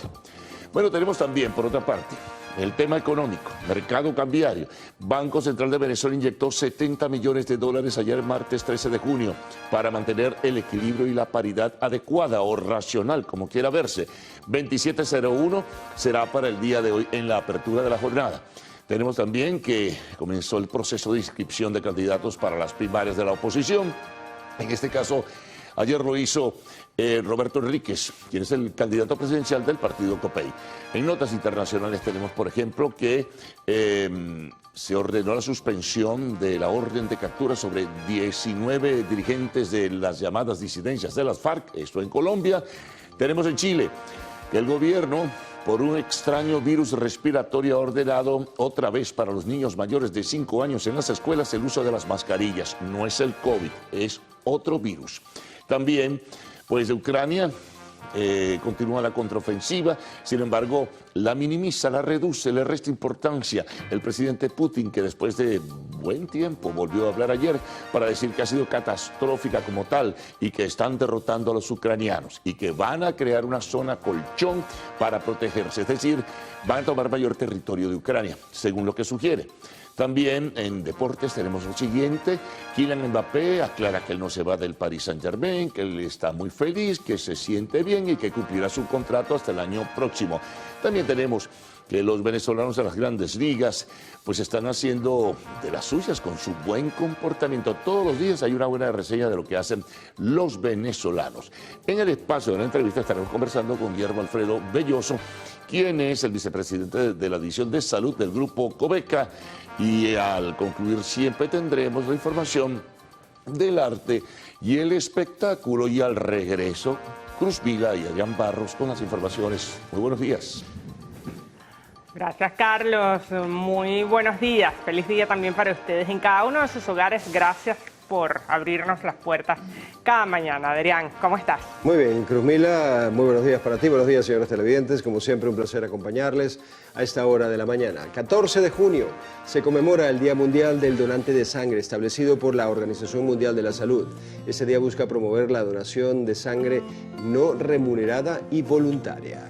Bueno, tenemos también, por otra parte, el tema económico, mercado cambiario. Banco Central de Venezuela inyectó $70 millones ayer, martes 13 de junio, para mantener el equilibrio y la paridad adecuada o racional, como quiera verse. 2701 será para el día de hoy en la apertura de la jornada. Tenemos también que comenzó el proceso de inscripción de candidatos para las primarias de la oposición. En este caso, ayer lo hizo Roberto Enríquez, quien es el candidato presidencial del partido COPEI. En notas internacionales tenemos, por ejemplo, que se ordenó la suspensión de la orden de captura sobre 19 dirigentes de las llamadas disidencias de las FARC, esto en Colombia. Tenemos en Chile que el gobierno, por un extraño virus respiratorio, ha ordenado otra vez para los niños mayores de 5 años en las escuelas el uso de las mascarillas. No es el COVID, es otro virus. También, pues de Ucrania continúa la contraofensiva, sin embargo, la minimiza, la reduce, le resta importancia el presidente Putin, que después de buen tiempo volvió a hablar ayer para decir que ha sido catastrófica como tal y que están derrotando a los ucranianos y que van a crear una zona colchón para protegerse, es decir, van a tomar mayor territorio de Ucrania, según lo que sugiere. También en deportes tenemos lo siguiente: Kylian Mbappé aclara que él no se va del Paris Saint-Germain, que él está muy feliz, que se siente bien y que cumplirá su contrato hasta el año próximo. También tenemos que los venezolanos de las grandes ligas pues están haciendo de las suyas con su buen comportamiento. Todos los días hay una buena reseña de lo que hacen los venezolanos. En el espacio de la entrevista estaremos conversando con Guillermo Alfredo Belloso, quien es el vicepresidente de la División de Salud del Grupo Coveca, y al concluir siempre tendremos la información del arte y el espectáculo. Y al regreso, Cruz Vila y Adrián Barros con las informaciones. Muy buenos días. Gracias, Carlos. Muy buenos días. Feliz día también para ustedes en cada uno de sus hogares. Gracias por abrirnos las puertas cada mañana. Adrián, ¿cómo estás? Muy bien, Cruzmila, muy buenos días para ti, buenos días, señores televidentes. Como siempre, un placer acompañarles a esta hora de la mañana. 14 de junio se conmemora el Día Mundial del Donante de Sangre, establecido por la Organización Mundial de la Salud. Ese día busca promover la donación de sangre no remunerada y voluntaria.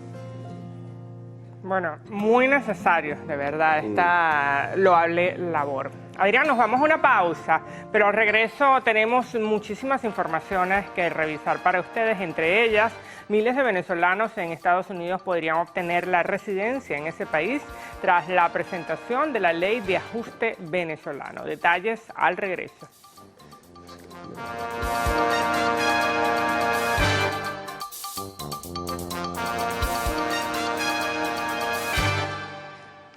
Bueno, muy necesario, de verdad, esta loable labor. Adrián, nos vamos a una pausa, pero al regreso tenemos muchísimas informaciones que revisar para ustedes. Entre ellas, miles de venezolanos en Estados Unidos podrían obtener la residencia en ese país tras la presentación de la Ley de Ajuste Venezolano. Detalles al regreso.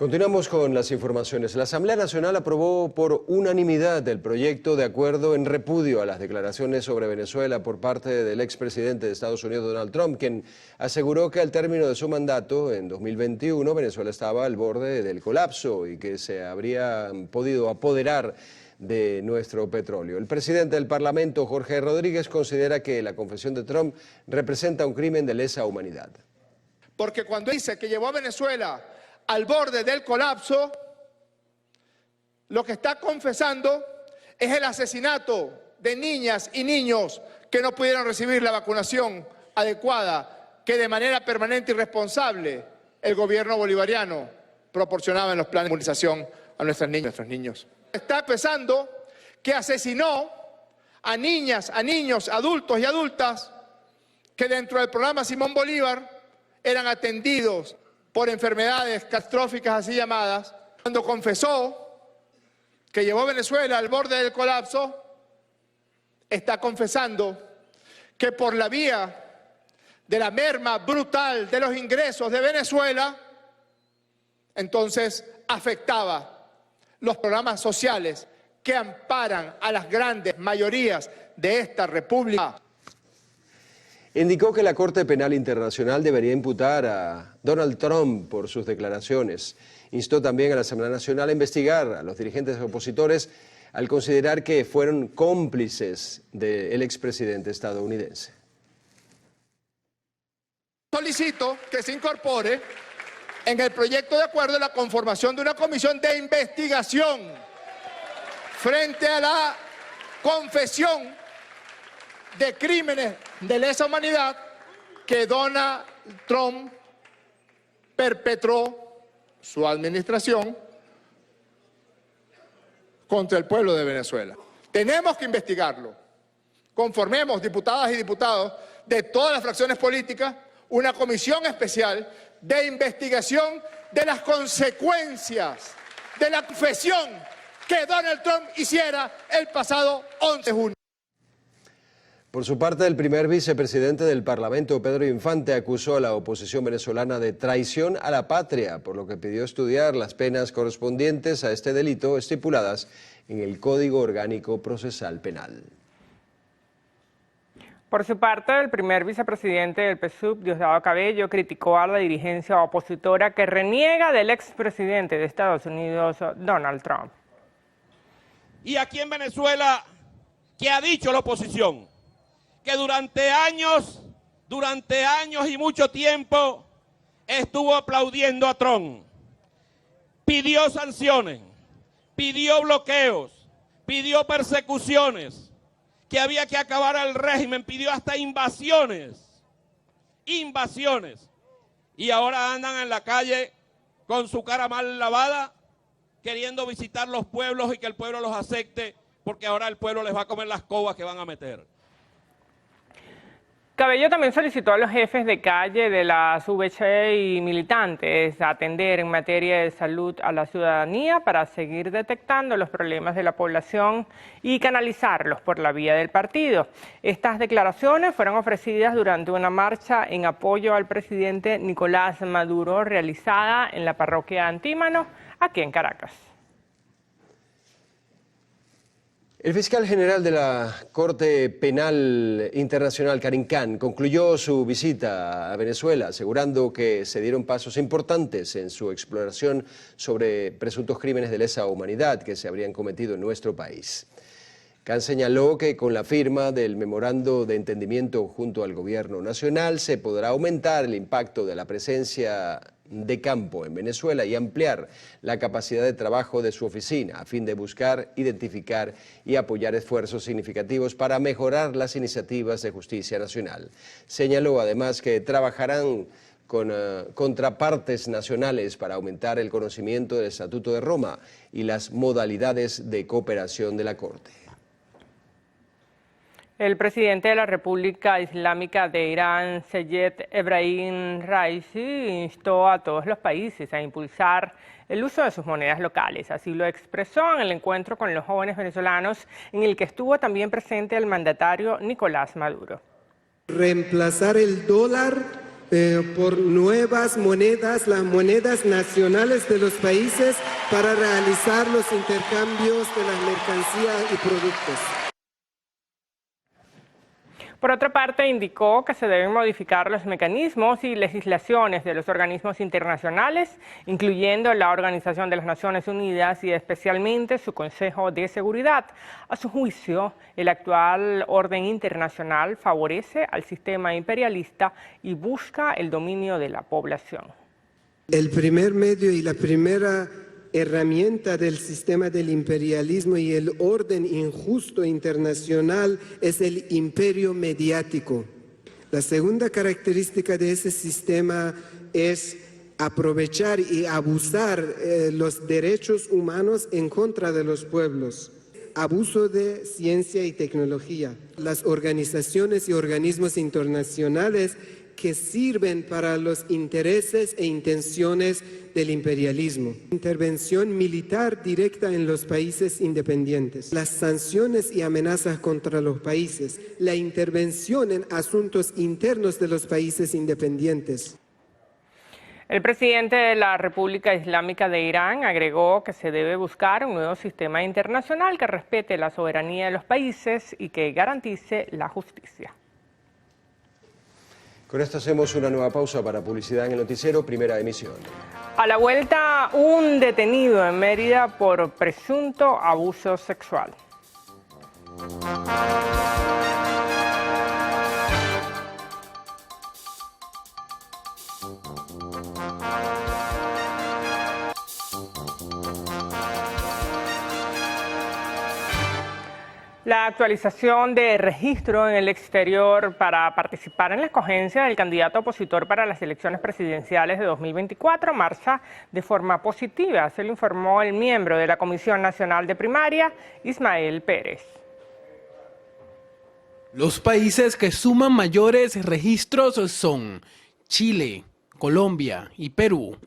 Continuamos con las informaciones. La Asamblea Nacional aprobó por unanimidad el proyecto de acuerdo en repudio a las declaraciones sobre Venezuela por parte del expresidente de Estados Unidos, Donald Trump, quien aseguró que al término de su mandato, en 2021, Venezuela estaba al borde del colapso y que se habría podido apoderar de nuestro petróleo. El presidente del Parlamento, Jorge Rodríguez, considera que la confesión de Trump representa un crimen de lesa humanidad. Porque cuando dice que llevó a Venezuela al borde del colapso, lo que está confesando es el asesinato de niñas y niños que no pudieron recibir la vacunación adecuada que de manera permanente y responsable el gobierno bolivariano proporcionaba en los planes de inmunización a nuestras niñas y nuestros niños. Está pensando que asesinó a niñas, a niños, adultos y adultas que dentro del programa Simón Bolívar eran atendidos por enfermedades catastróficas así llamadas. Cuando confesó que llevó a Venezuela al borde del colapso, está confesando que por la vía de la merma brutal de los ingresos de Venezuela, entonces afectaba los programas sociales que amparan a las grandes mayorías de esta república. Indicó que la Corte Penal Internacional debería imputar a Donald Trump por sus declaraciones. Instó también a la Asamblea Nacional a investigar a los dirigentes opositores al considerar que fueron cómplices del expresidente estadounidense. Solicito que se incorpore en el proyecto de acuerdo la conformación de una comisión de investigación frente a la confesión de crímenes de lesa humanidad que Donald Trump perpetró su administración contra el pueblo de Venezuela. Tenemos que investigarlo. Conformemos, diputadas y diputados de todas las fracciones políticas, una comisión especial de investigación de las consecuencias de la confesión que Donald Trump hiciera el pasado 11 de junio. Por su parte, el primer vicepresidente del Parlamento, Pedro Infante, acusó a la oposición venezolana de traición a la patria, por lo que pidió estudiar las penas correspondientes a este delito estipuladas en el Código Orgánico Procesal Penal. Por su parte, el primer vicepresidente del PSUV, Diosdado Cabello, criticó a la dirigencia opositora que reniega del expresidente de Estados Unidos, Donald Trump. Y aquí en Venezuela, ¿qué ha dicho la oposición? Que durante años y mucho tiempo estuvo aplaudiendo a Trump. Pidió sanciones, pidió bloqueos, pidió persecuciones, que había que acabar el régimen, pidió hasta invasiones. Y ahora andan en la calle con su cara mal lavada, queriendo visitar los pueblos y que el pueblo los acepte, porque ahora el pueblo les va a comer las cobas que van a meter. Cabello también solicitó a los jefes de calle de las VC y militantes atender en materia de salud a la ciudadanía para seguir detectando los problemas de la población y canalizarlos por la vía del partido. Estas declaraciones fueron ofrecidas durante una marcha en apoyo al presidente Nicolás Maduro realizada en la parroquia Antímano, aquí en Caracas. El fiscal general de la Corte Penal Internacional, Karim Khan, concluyó su visita a Venezuela, asegurando que se dieron pasos importantes en su exploración sobre presuntos crímenes de lesa humanidad que se habrían cometido en nuestro país. Khan señaló que con la firma del memorando de entendimiento junto al gobierno nacional se podrá aumentar el impacto de la presencia de campo en Venezuela y ampliar la capacidad de trabajo de su oficina a fin de buscar, identificar y apoyar esfuerzos significativos para mejorar las iniciativas de justicia nacional. Señaló además que trabajarán con contrapartes nacionales para aumentar el conocimiento del Estatuto de Roma y las modalidades de cooperación de la Corte. El presidente de la República Islámica de Irán, Seyed Ebrahim Raisi, instó a todos los países a impulsar el uso de sus monedas locales. Así lo expresó en el encuentro con los jóvenes venezolanos, en el que estuvo también presente el mandatario Nicolás Maduro. Reemplazar el dólar por nuevas monedas, las monedas nacionales de los países, para realizar los intercambios de las mercancías y productos. Por otra parte, indicó que se deben modificar los mecanismos y legislaciones de los organismos internacionales, incluyendo la Organización de las Naciones Unidas y especialmente su Consejo de Seguridad. A su juicio, el actual orden internacional favorece al sistema imperialista y busca el dominio de la población. El primer medio y la primera herramienta del sistema del imperialismo y el orden injusto internacional es el imperio mediático. La segunda característica de ese sistema es aprovechar y abusar los derechos humanos en contra de los pueblos. Abuso de ciencia y tecnología. Las organizaciones y organismos internacionales que sirven para los intereses e intenciones del imperialismo. Intervención militar directa en los países independientes. Las sanciones y amenazas contra los países. La intervención en asuntos internos de los países independientes. El presidente de la República Islámica de Irán agregó que se debe buscar un nuevo sistema internacional que respete la soberanía de los países y que garantice la justicia. Con esto hacemos una nueva pausa para publicidad en el noticiero Primera Emisión. A la vuelta, un detenido en Mérida por presunto abuso sexual. La actualización de registro en el exterior para participar en la escogencia del candidato opositor para las elecciones presidenciales de 2024 marcha de forma positiva, se lo informó el miembro de la Comisión Nacional de Primaria, Ismael Pérez. Los países que suman mayores registros son Chile, Colombia y Perú.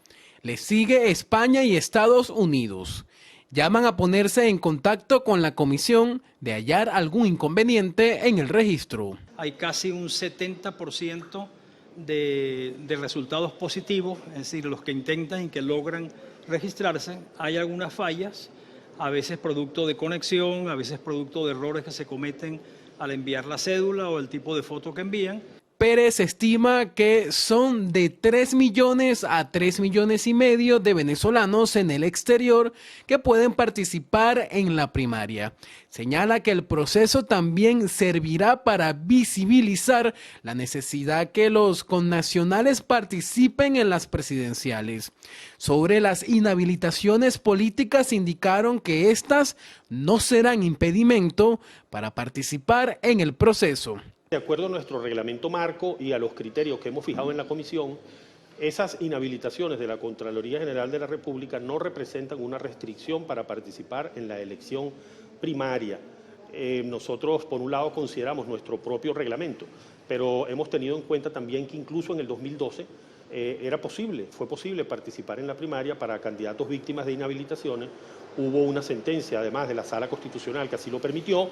Le sigue España y Estados Unidos. Llaman a ponerse en contacto con la comisión de hallar algún inconveniente en el registro. Hay casi un 70% de resultados positivos, es decir, los que intentan y que logran registrarse. Hay algunas fallas, a veces producto de conexión, a veces producto de errores que se cometen al enviar la cédula o el tipo de foto que envían. Pérez estima que son de 3 millones a 3 millones y medio de venezolanos en el exterior que pueden participar en la primaria. Señala que el proceso también servirá para visibilizar la necesidad que los connacionales participen en las presidenciales. Sobre las inhabilitaciones políticas indicaron que estas no serán impedimento para participar en el proceso. De acuerdo a nuestro reglamento marco y a los criterios que hemos fijado en la comisión, esas inhabilitaciones de la Contraloría General de la República no representan una restricción para participar en la elección primaria. Nosotros, por un lado, consideramos nuestro propio reglamento, pero hemos tenido en cuenta también que incluso en el 2012 fue posible participar en la primaria para candidatos víctimas de inhabilitaciones. Hubo una sentencia, además, de la Sala Constitucional que así lo permitió.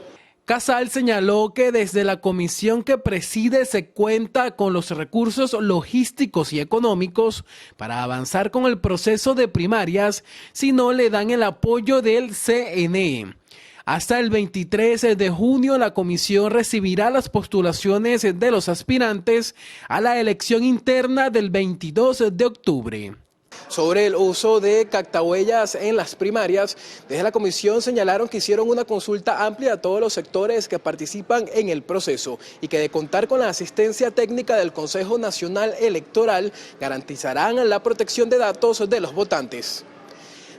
Casal señaló que desde la comisión que preside se cuenta con los recursos logísticos y económicos para avanzar con el proceso de primarias si no le dan el apoyo del CNE. Hasta el 23 de junio la comisión recibirá las postulaciones de los aspirantes a la elección interna del 22 de octubre. Sobre el uso de cactahuellas en las primarias, desde la comisión señalaron que hicieron una consulta amplia a todos los sectores que participan en el proceso y que de contar con la asistencia técnica del Consejo Nacional Electoral garantizarán la protección de datos de los votantes.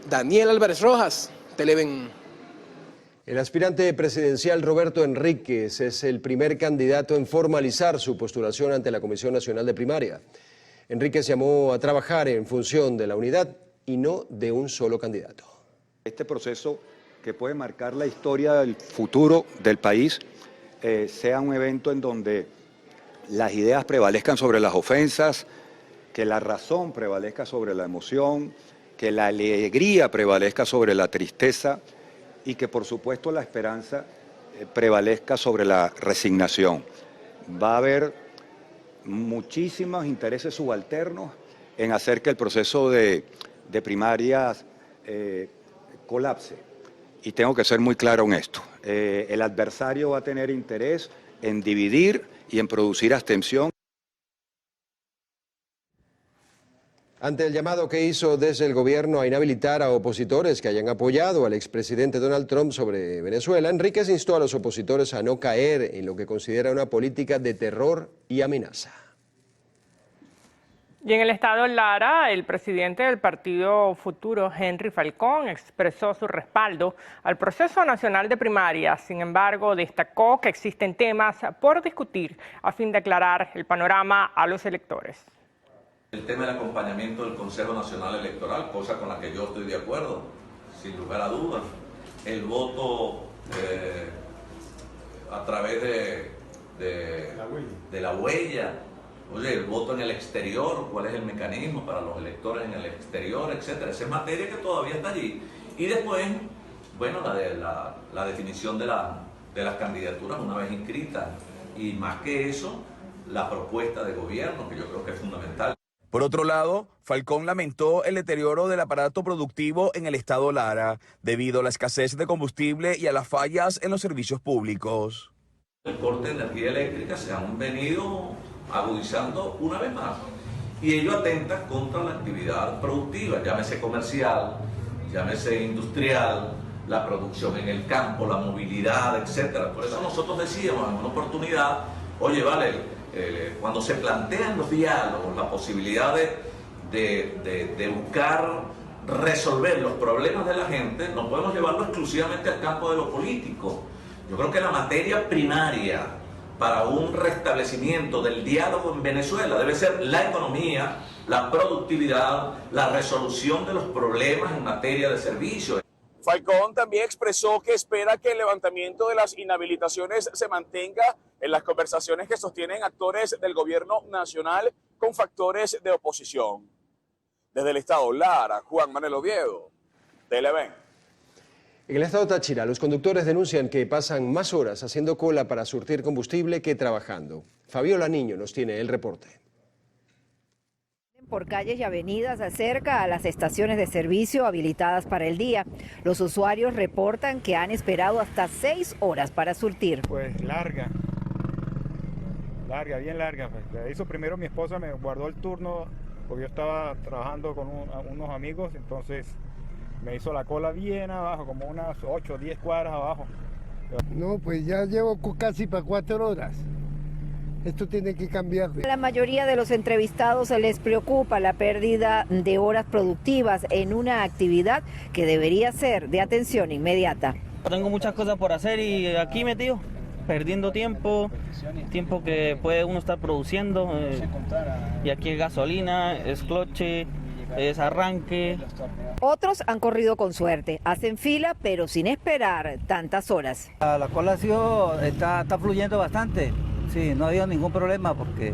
Daniel Álvarez Rojas, Televen. El aspirante presidencial Roberto Enríquez es el primer candidato en formalizar su postulación ante la Comisión Nacional de Primaria. Enríquez llamó a trabajar en función de la unidad y no de un solo candidato. Este proceso que puede marcar la historia del futuro del país sea un evento en donde las ideas prevalezcan sobre las ofensas, que la razón prevalezca sobre la emoción, que la alegría prevalezca sobre la tristeza y que por supuesto la esperanza prevalezca sobre la resignación. Va a haber muchísimos intereses subalternos en hacer que el proceso de primarias colapse. Y tengo que ser muy claro en esto. El adversario va a tener interés en dividir y en producir abstención. Ante el llamado que hizo desde el gobierno a inhabilitar a opositores que hayan apoyado al expresidente Donald Trump sobre Venezuela, Enríquez instó a los opositores a no caer en lo que considera una política de terror y amenaza. Y en el estado Lara, el presidente del Partido Futuro, Henry Falcón, expresó su respaldo al proceso nacional de primarias. Sin embargo, destacó que existen temas por discutir a fin de aclarar el panorama a los electores. El tema del acompañamiento del Consejo Nacional Electoral, cosa con la que yo estoy de acuerdo, sin lugar a dudas. El voto a través de la huella. Oye, el voto en el exterior, cuál es el mecanismo para los electores en el exterior, etcétera. Esa es materia que todavía está allí. Y después, bueno, la definición de las candidaturas una vez inscritas. Y más que eso, la propuesta de gobierno, que yo creo que es fundamental. Por otro lado, Falcón lamentó el deterioro del aparato productivo en el estado Lara, debido a la escasez de combustible y a las fallas en los servicios públicos. El corte de energía eléctrica se han venido agudizando una vez más y ello atenta contra la actividad productiva, llámese comercial, llámese industrial, la producción en el campo, la movilidad, etcétera. Por eso nosotros decíamos en una oportunidad, oye, vale, cuando se plantean los diálogos, la posibilidad de buscar resolver los problemas de la gente, no podemos llevarlo exclusivamente al campo de lo político. Yo creo que la materia primaria para un restablecimiento del diálogo en Venezuela debe ser la economía, la productividad, la resolución de los problemas en materia de servicios. Falcón también expresó que espera que el levantamiento de las inhabilitaciones se mantenga en las conversaciones que sostienen actores del gobierno nacional con factores de oposición. Desde el estado Lara, Juan Manuel Oviedo, Televen. En el estado Táchira, los conductores denuncian que pasan más horas haciendo cola para surtir combustible que trabajando. Fabiola Niño nos tiene el reporte. Por calles y avenidas cerca a las estaciones de servicio habilitadas para el día. Los usuarios reportan que han esperado hasta 6 horas para surtir. Pues larga, bien larga. Pues. Eso primero mi esposa me guardó el turno porque yo estaba trabajando con unos amigos, entonces me hizo la cola bien abajo, como unas 8 o 10 cuadras abajo. No, pues ya llevo casi para 4 horas. Esto tiene que cambiar. A la mayoría de los entrevistados les preocupa la pérdida de horas productivas en una actividad que debería ser de atención inmediata. Tengo muchas cosas por hacer y aquí metido, perdiendo tiempo que puede uno estar produciendo. Y aquí es gasolina, es cloche, es arranque. Otros han corrido con suerte, hacen fila pero sin esperar tantas horas. La cola está fluyendo bastante. Sí, no ha habido ningún problema porque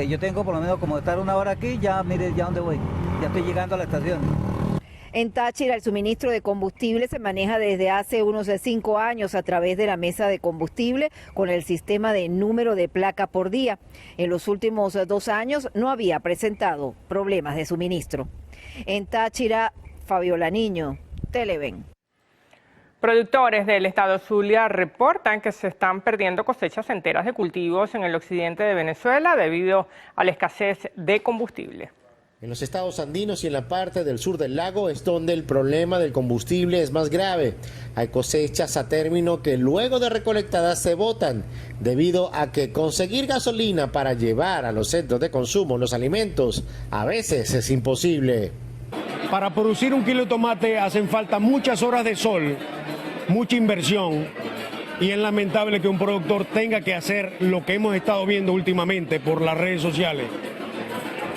yo tengo por lo menos como estar 1 hora aquí, ya mire ya dónde voy, ya estoy llegando a la estación. En Táchira el suministro de combustible se maneja desde hace unos 5 años a través de la mesa de combustible con el sistema de número de placa por día. En los últimos 2 años no había presentado problemas de suministro. En Táchira, Fabiola Niño, Televen. Productores del estado Zulia reportan que se están perdiendo cosechas enteras de cultivos en el occidente de Venezuela debido a la escasez de combustible. En los estados andinos y en la parte del sur del lago es donde el problema del combustible es más grave. Hay cosechas a término que luego de recolectadas se botan, debido a que conseguir gasolina para llevar a los centros de consumo los alimentos a veces es imposible. Para producir 1 kilo de tomate hacen falta muchas horas de sol, mucha inversión, y es lamentable que un productor tenga que hacer lo que hemos estado viendo últimamente por las redes sociales.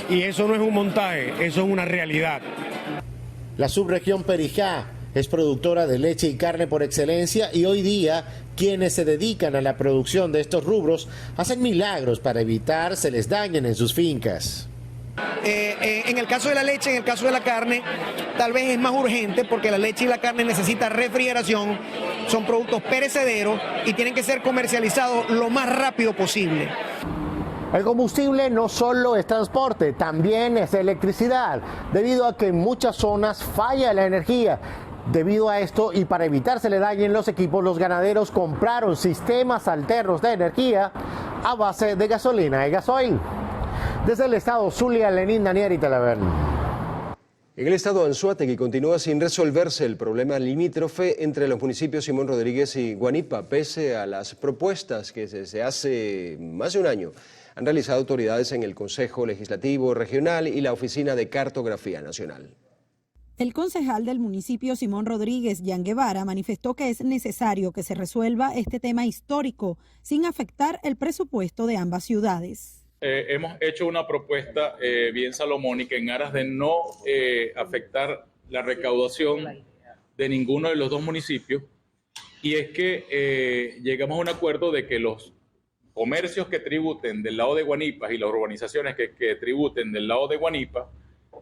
Y eso no es un montaje, eso es una realidad. La subregión Perijá es productora de leche y carne por excelencia y hoy día quienes se dedican a la producción de estos rubros hacen milagros para evitar se les dañen en sus fincas. En el caso de la leche, en el caso de la carne, tal vez es más urgente porque la leche y la carne necesitan refrigeración, son productos perecederos y tienen que ser comercializados lo más rápido posible. El combustible no solo es transporte, también es electricidad, debido a que en muchas zonas falla la energía. Debido a esto y para evitar se le dañen los equipos, los ganaderos compraron sistemas alternos de energía a base de gasolina y gasoil. Desde el estado Zulia, Lenín Daniel y Talaverne. En el estado Anzoátegui continúa sin resolverse el problema limítrofe entre los municipios Simón Rodríguez y Guanipa, pese a las propuestas que desde hace más de un año han realizado autoridades en el Consejo Legislativo Regional y la Oficina de Cartografía Nacional. El concejal del municipio Simón Rodríguez, Jan Guevara, manifestó que es necesario que se resuelva este tema histórico sin afectar el presupuesto de ambas ciudades. Hemos hecho una propuesta bien salomónica en aras de no afectar la recaudación de ninguno de los dos municipios, y es que llegamos a un acuerdo de que los comercios que tributen del lado de Guanipa y las urbanizaciones que tributen del lado de Guanipa,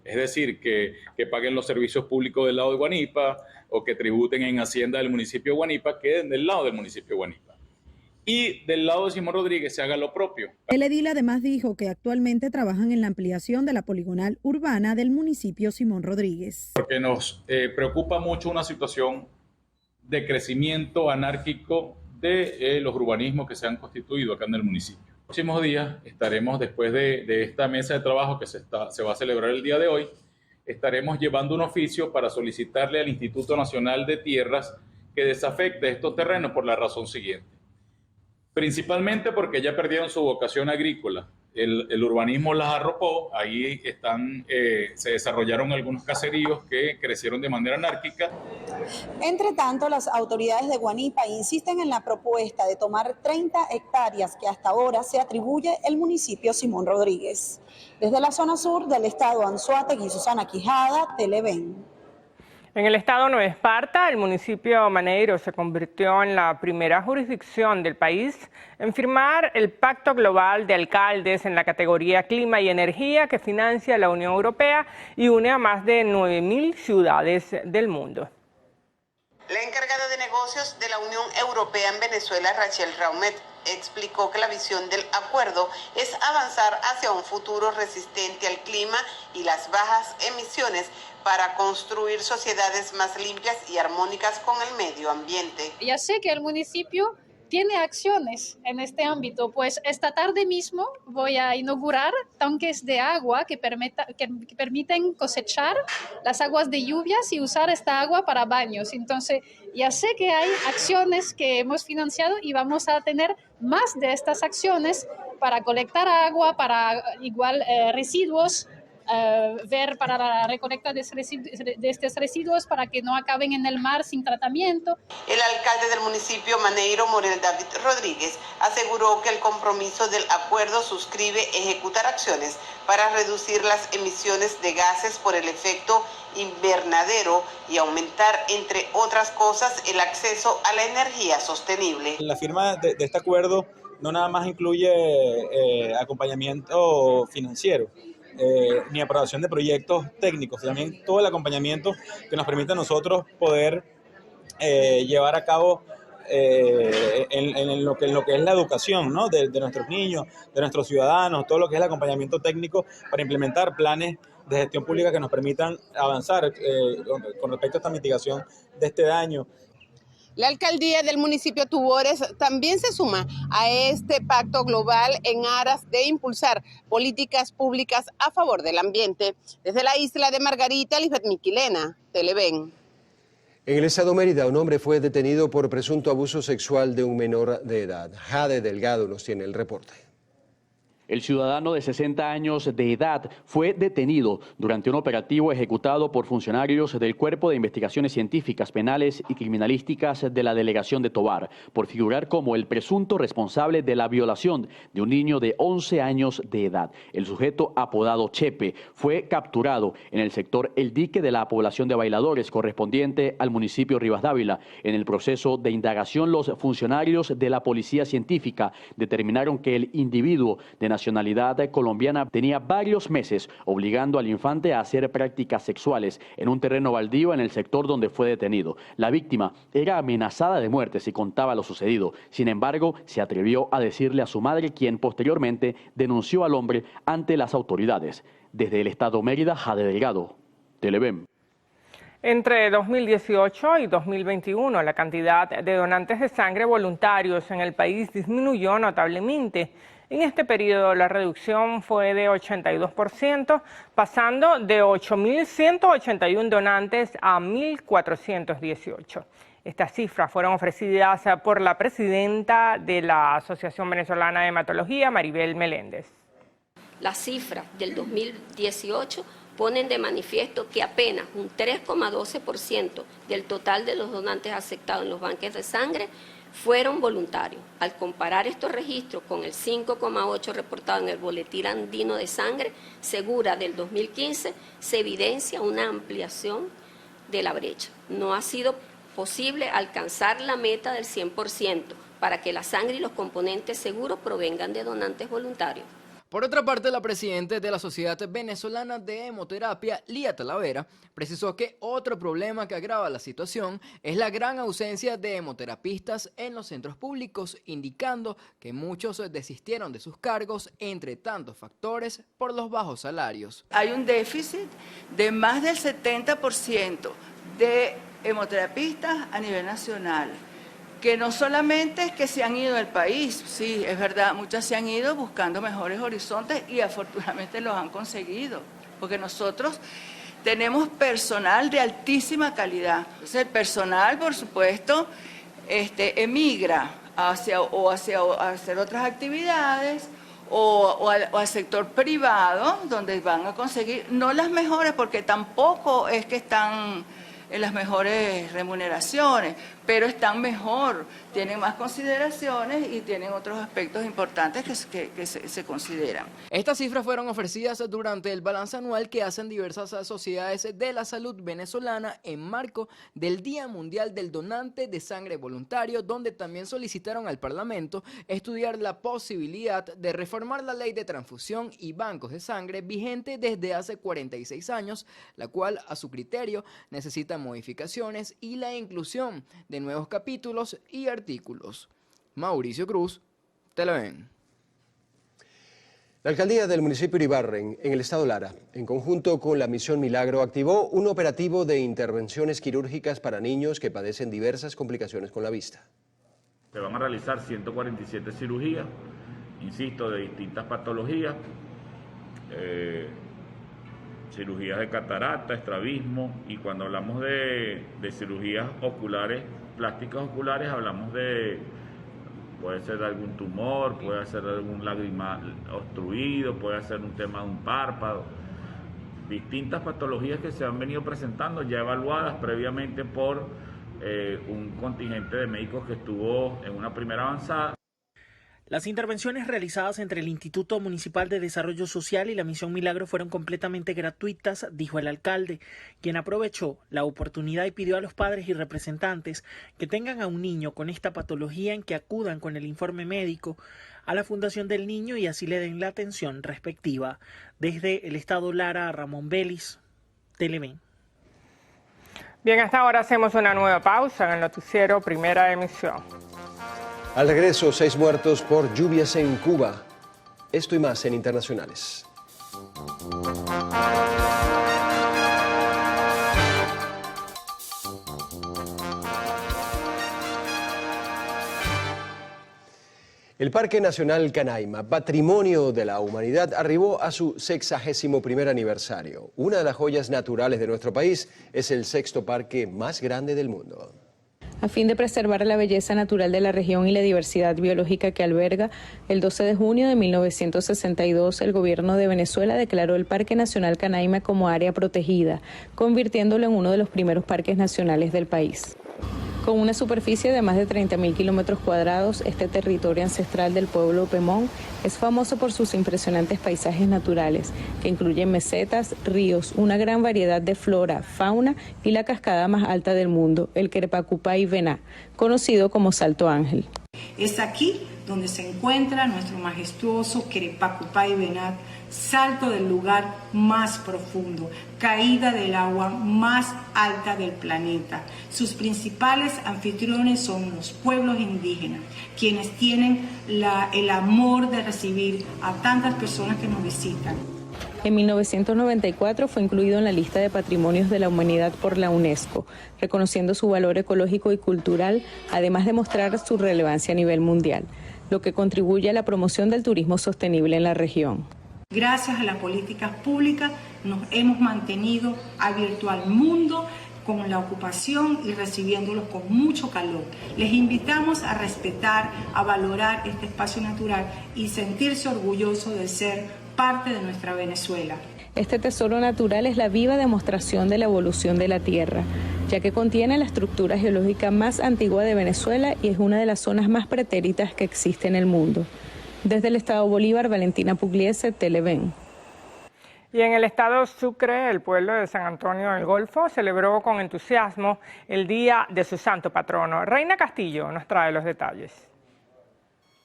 es decir, que paguen los servicios públicos del lado de Guanipa o que tributen en Hacienda del municipio de Guanipa, queden del lado del municipio de Guanipa. Y del lado de Simón Rodríguez se haga lo propio. El edil además dijo que actualmente trabajan en la ampliación de la poligonal urbana del municipio Simón Rodríguez. Porque nos preocupa mucho una situación de crecimiento anárquico de los urbanismos que se han constituido acá en el municipio. En los próximos días estaremos, después de esta mesa de trabajo que se va a celebrar el día de hoy, estaremos llevando un oficio para solicitarle al Instituto Nacional de Tierras que desafecte estos terrenos por la razón siguiente. Principalmente porque ya perdieron su vocación agrícola. El urbanismo las arropó, ahí se desarrollaron algunos caseríos que crecieron de manera anárquica. Entre tanto, las autoridades de Guanipa insisten en la propuesta de tomar 30 hectáreas que hasta ahora se atribuye el municipio Simón Rodríguez. Desde la zona sur del estado Anzoátegui, Susana Quijada, Televen. En el estado Nueva Esparta, el municipio Maneiro se convirtió en la primera jurisdicción del país en firmar el Pacto Global de Alcaldes en la categoría Clima y Energía que financia la Unión Europea y une a más de 9.000 ciudades del mundo. La encargada de negocios de la Unión Europea en Venezuela, Rachel Raumet, explicó que la visión del acuerdo es avanzar hacia un futuro resistente al clima y las bajas emisiones para construir sociedades más limpias y armónicas con el medio ambiente. Ya sé que el municipio tiene acciones en este ámbito, pues esta tarde mismo voy a inaugurar tanques de agua que permiten cosechar las aguas de lluvias y usar esta agua para baños. Entonces, ya sé que hay acciones que hemos financiado y vamos a tener más de estas acciones para colectar agua, para igual residuos, ver para la recolecta de estos residuos para que no acaben en el mar sin tratamiento. El alcalde del municipio Maneiro, Morel David Rodríguez, aseguró que el compromiso del acuerdo suscribe ejecutar acciones para reducir las emisiones de gases por el efecto invernadero y aumentar, entre otras cosas, el acceso a la energía sostenible. La firma de este acuerdo no nada más incluye acompañamiento financiero, ni aprobación de proyectos técnicos, también todo el acompañamiento que nos permite a nosotros poder llevar a cabo en lo que es la educación, ¿no? de nuestros niños, de nuestros ciudadanos, todo lo que es el acompañamiento técnico para implementar planes de gestión pública que nos permitan avanzar con respecto a esta mitigación de este daño. La alcaldía del municipio Tubores también se suma a este pacto global en aras de impulsar políticas públicas a favor del ambiente. Desde la isla de Margarita, Lisbeth Miquilena, Televen. En el estado Mérida, un hombre fue detenido por presunto abuso sexual de un menor de edad. Jade Delgado nos tiene el reporte. El ciudadano de 60 años de edad fue detenido durante un operativo ejecutado por funcionarios del Cuerpo de Investigaciones Científicas, Penales y Criminalísticas de la Delegación de Tovar por figurar como el presunto responsable de la violación de un niño de 11 años de edad. El sujeto, apodado Chepe, fue capturado en el sector El Dique de la población de Bailadores, correspondiente al municipio Rivas Dávila. En el proceso de indagación, los funcionarios de la Policía Científica determinaron que el individuo de nacionalidad colombiana tenía varios meses obligando al infante a hacer prácticas sexuales en un terreno baldío en el sector donde fue detenido. La víctima era amenazada de muerte si contaba lo sucedido. Sin embargo, se atrevió a decirle a su madre, quien posteriormente denunció al hombre ante las autoridades. Desde el estado Mérida, Jade Delgado, Televen. Entre 2018 y 2021, la cantidad de donantes de sangre voluntarios en el país disminuyó notablemente. En este periodo la reducción fue de 82%, pasando de 8.181 donantes a 1.418. Estas cifras fueron ofrecidas por la presidenta de la Asociación Venezolana de Hematología, Maribel Meléndez. Las cifras del 2018 ponen de manifiesto que apenas un 3,12% del total de los donantes aceptados en los banques de sangre fueron voluntarios. Al comparar estos registros con el 5,8% reportado en el Boletín Andino de Sangre Segura del 2015, se evidencia una ampliación de la brecha. No ha sido posible alcanzar la meta del 100% para que la sangre y los componentes seguros provengan de donantes voluntarios. Por otra parte, la presidenta de la Sociedad Venezolana de Hemoterapia, Lía Talavera, precisó que otro problema que agrava la situación es la gran ausencia de hemoterapistas en los centros públicos, indicando que muchos desistieron de sus cargos, entre tantos factores, por los bajos salarios. Hay un déficit de más del 70% de hemoterapistas a nivel nacional, que no solamente es que se han ido del país, sí, es verdad, muchas se han ido buscando mejores horizontes y afortunadamente los han conseguido, porque nosotros tenemos personal de altísima calidad. Entonces, el personal, por supuesto, emigra hacia hacer otras actividades o al sector privado, donde van a conseguir, no las mejores, porque tampoco es que están en las mejores remuneraciones, pero están mejor, tienen más consideraciones y tienen otros aspectos importantes que se consideran. Estas cifras fueron ofrecidas durante el balance anual que hacen diversas sociedades de la salud venezolana en marco del Día Mundial del Donante de Sangre Voluntario, donde también solicitaron al Parlamento estudiar la posibilidad de reformar la ley de transfusión y bancos de sangre vigente desde hace 46 años, la cual a su criterio necesita modificaciones y la inclusión de nuevos capítulos y artículos. Mauricio Cruz, Televen. La alcaldía del municipio Iribarren, en el estado Lara, en conjunto con la Misión Milagro, activó un operativo de intervenciones quirúrgicas para niños que padecen diversas complicaciones con la vista. Se van a realizar 147 cirugías, insisto, de distintas patologías, cirugías de catarata, estrabismo, y cuando hablamos de cirugías oculares, plásticas oculares, hablamos puede ser de algún tumor, puede ser de algún lagrimal obstruido, puede ser un tema de un párpado, distintas patologías que se han venido presentando, ya evaluadas previamente por un contingente de médicos que estuvo en una primera avanzada. Las intervenciones realizadas entre el Instituto Municipal de Desarrollo Social y la Misión Milagro fueron completamente gratuitas, dijo el alcalde, quien aprovechó la oportunidad y pidió a los padres y representantes que tengan a un niño con esta patología en que acudan con el informe médico a la Fundación del Niño y así le den la atención respectiva. Desde el estado Lara, Ramón Vélez, Televen. Bien, hasta ahora hacemos una nueva pausa en el noticiero Primera Emisión. Al regreso, 6 muertos por lluvias en Cuba. Esto y más en Internacionales. El Parque Nacional Canaima, Patrimonio de la Humanidad, arribó a su 61º aniversario. Una de las joyas naturales de nuestro país, es el 6º parque más grande del mundo. A fin de preservar la belleza natural de la región y la diversidad biológica que alberga, el 12 de junio de 1962 el gobierno de Venezuela declaró el Parque Nacional Canaima como área protegida, convirtiéndolo en uno de los primeros parques nacionales del país. Con una superficie de más de 30.000 kilómetros cuadrados, este territorio ancestral del pueblo Pemón es famoso por sus impresionantes paisajes naturales, que incluyen mesetas, ríos, una gran variedad de flora, fauna y la cascada más alta del mundo, el Querepacupay Vená, conocido como Salto Ángel. Es aquí donde se encuentra nuestro majestuoso Querepacupay Vená, salto del lugar más profundo, caída del agua más alta del planeta. Sus principales anfitriones son los pueblos indígenas, quienes tienen el amor de recibir a tantas personas que nos visitan. En 1994 fue incluido en la lista de Patrimonios de la Humanidad por la UNESCO, reconociendo su valor ecológico y cultural, además de mostrar su relevancia a nivel mundial, lo que contribuye a la promoción del turismo sostenible en la región. Gracias a las políticas públicas nos hemos mantenido abiertos al mundo con la ocupación y recibiéndolos con mucho calor. Les invitamos a respetar, a valorar este espacio natural y sentirse orgullosos de ser parte de nuestra Venezuela. Este tesoro natural es la viva demostración de la evolución de la Tierra, ya que contiene la estructura geológica más antigua de Venezuela y es una de las zonas más pretéritas que existe en el mundo. Desde el estado Bolívar, Valentina Pugliese, Televen. Y en el estado Sucre, el pueblo de San Antonio del Golfo celebró con entusiasmo el día de su santo patrono. Reina Castillo nos trae los detalles.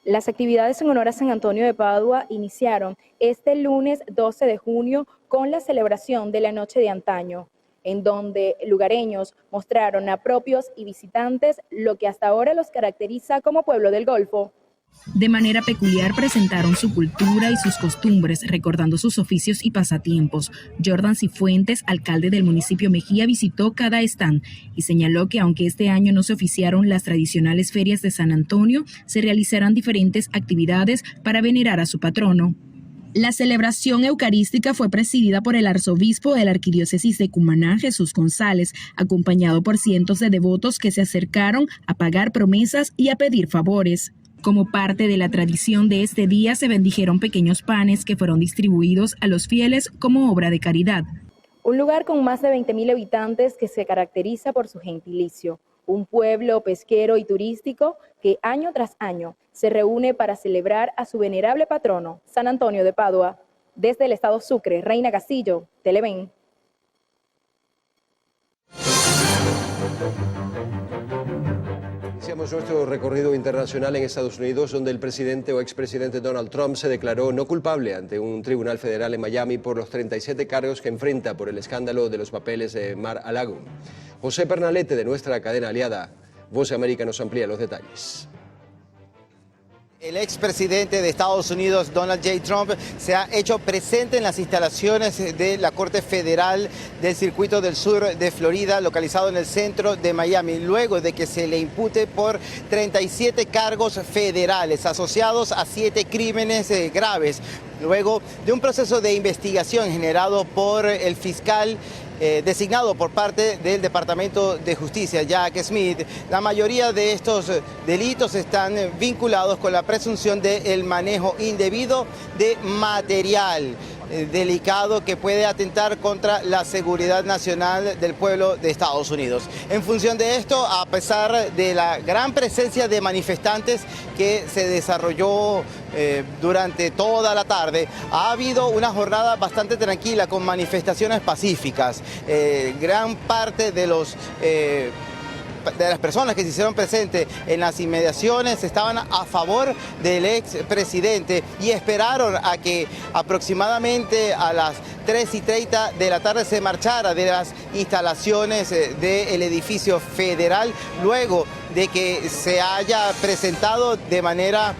Las actividades en honor a San Antonio de Padua iniciaron este lunes 12 de junio con la celebración de la Noche de Antaño, en donde lugareños mostraron a propios y visitantes lo que hasta ahora los caracteriza como pueblo del Golfo. De manera peculiar presentaron su cultura y sus costumbres, recordando sus oficios y pasatiempos. Jordan Cifuentes, alcalde del municipio Mejía, visitó cada stand y señaló que aunque este año no se oficiaron las tradicionales ferias de San Antonio, se realizarán diferentes actividades para venerar a su patrono. La celebración eucarística fue presidida por el arzobispo de la arquidiócesis de Cumaná, Jesús González, acompañado por cientos de devotos que se acercaron a pagar promesas y a pedir favores. Como parte de la tradición de este día, se bendijeron pequeños panes que fueron distribuidos a los fieles como obra de caridad. Un lugar con más de 20.000 habitantes que se caracteriza por su gentilicio. Un pueblo pesquero y turístico que año tras año se reúne para celebrar a su venerable patrono, San Antonio de Padua. Desde el estado Sucre, Reina Castillo, Televen. Iniciamos nuestro recorrido internacional en Estados Unidos, donde el presidente o expresidente Donald Trump se declaró no culpable ante un tribunal federal en Miami por los 37 cargos que enfrenta por el escándalo de los papeles de Mar-a-Lago. José Pernalete, de nuestra cadena aliada Voz de América, nos amplía los detalles. El expresidente de Estados Unidos, Donald J. Trump, se ha hecho presente en las instalaciones de la Corte Federal del Circuito del Sur de Florida, localizado en el centro de Miami, luego de que se le impute por 37 cargos federales asociados a 7 crímenes graves, luego de un proceso de investigación generado por el fiscal designado por parte del Departamento de Justicia, Jack Smith. La mayoría de estos delitos están vinculados con la presunción del manejo indebido de material delicado que puede atentar contra la seguridad nacional del pueblo de Estados Unidos. En función de esto, a pesar de la gran presencia de manifestantes que se desarrolló durante toda la tarde, ha habido una jornada bastante tranquila con manifestaciones pacíficas. Gran parte de las personas que se hicieron presentes en las inmediaciones estaban a favor del expresidente y esperaron a que aproximadamente a las 3:30 de la tarde se marchara de las instalaciones del edificio federal, luego de que se haya presentado de manera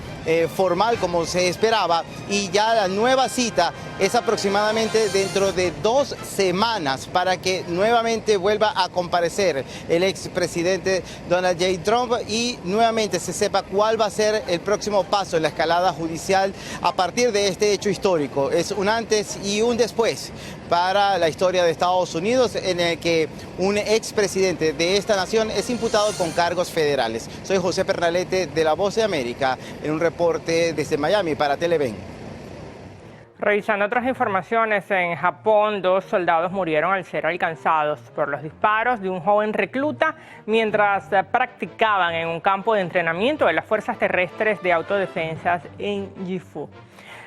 formal como se esperaba, y ya la nueva cita es aproximadamente dentro de 2 semanas para que nuevamente vuelva a comparecer el expresidente Donald J. Trump y nuevamente se sepa cuál va a ser el próximo paso en la escalada judicial a partir de este hecho histórico. Es un antes y un después para la historia de Estados Unidos, en el que un expresidente de esta nación es imputado con cargos federales. Soy José Pernalete de La Voz de América en un reporte desde Miami para Televen. Revisando otras informaciones, en Japón 2 soldados murieron al ser alcanzados por los disparos de un joven recluta mientras practicaban en un campo de entrenamiento de las fuerzas terrestres de autodefensas en Gifu.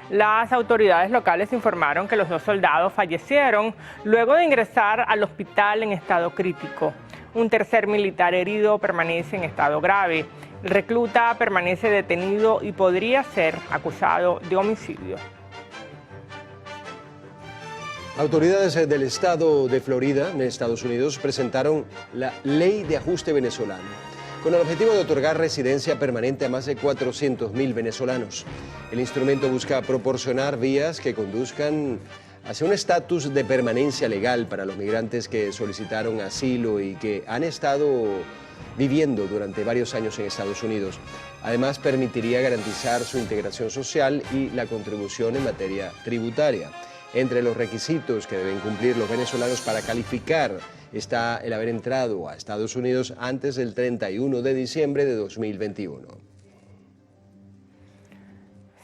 Las autoridades locales informaron que los 2 soldados fallecieron luego de ingresar al hospital en estado crítico. Un tercer militar herido permanece en estado grave. El recluta permanece detenido y podría ser acusado de homicidio. Autoridades del estado de Florida, en Estados Unidos, presentaron la Ley de Ajuste Venezolano, con el objetivo de otorgar residencia permanente a más de 400.000 venezolanos. El instrumento busca proporcionar vías que conduzcan hacia un estatus de permanencia legal para los migrantes que solicitaron asilo y que han estado viviendo durante varios años en Estados Unidos. Además, permitiría garantizar su integración social y la contribución en materia tributaria. Entre los requisitos que deben cumplir los venezolanos para calificar está el haber entrado a Estados Unidos antes del 31 de diciembre de 2021.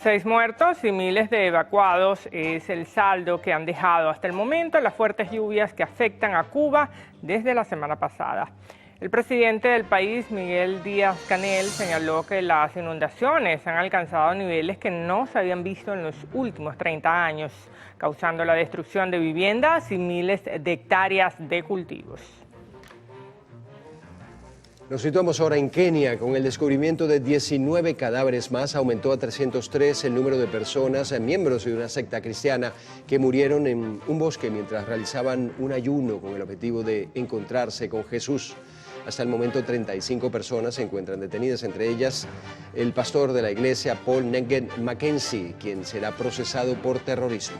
6 muertos y miles de evacuados es el saldo que han dejado hasta el momento las fuertes lluvias que afectan a Cuba desde la semana pasada. El presidente del país, Miguel Díaz-Canel, señaló que las inundaciones han alcanzado niveles que no se habían visto en los últimos 30 años, causando la destrucción de viviendas y miles de hectáreas de cultivos. Nos situamos ahora en Kenia. Con el descubrimiento de 19 cadáveres más, aumentó a 303 el número de personas, miembros de una secta cristiana, que murieron en un bosque mientras realizaban un ayuno con el objetivo de encontrarse con Jesús. Hasta el momento 35 personas se encuentran detenidas, entre ellas el pastor de la iglesia Paul Nugent Mackenzie, quien será procesado por terrorismo.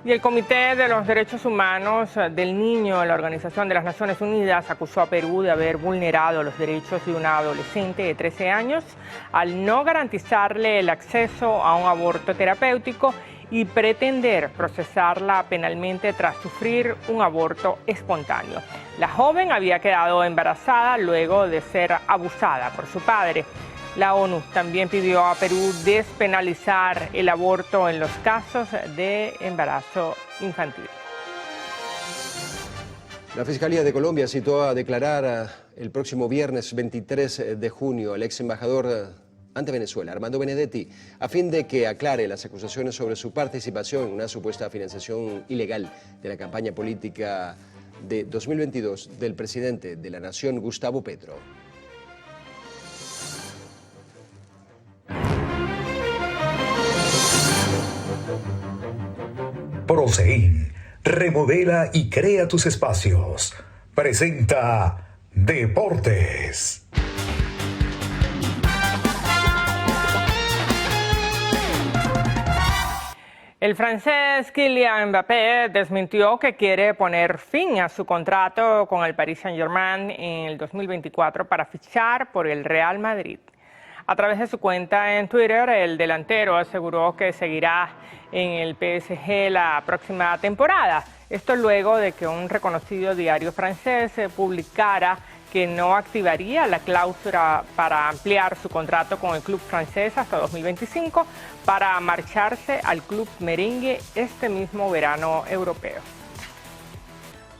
Y el Comité de los Derechos Humanos del Niño de la Organización de las Naciones Unidas acusó a Perú de haber vulnerado los derechos de una adolescente de 13 años al no garantizarle el acceso a un aborto terapéutico y pretender procesarla penalmente tras sufrir un aborto espontáneo. La joven había quedado embarazada luego de ser abusada por su padre. La ONU también pidió a Perú despenalizar el aborto en los casos de embarazo infantil. La Fiscalía de Colombia citó a declarar el próximo viernes 23 de junio al ex embajador ante Venezuela, Armando Benedetti, a fin de que aclare las acusaciones sobre su participación en una supuesta financiación ilegal de la campaña política de 2022 del presidente de la Nación, Gustavo Petro. Prosein, remodela y crea tus espacios. Presenta Deportes. El francés Kylian Mbappé desmintió que quiere poner fin a su contrato con el Paris Saint-Germain en el 2024 para fichar por el Real Madrid. A través de su cuenta en Twitter, el delantero aseguró que seguirá en el PSG la próxima temporada. Esto luego de que un reconocido diario francés publicara que no activaría la cláusula para ampliar su contrato con el club francés hasta 2025 para marcharse al club merengue este mismo verano europeo.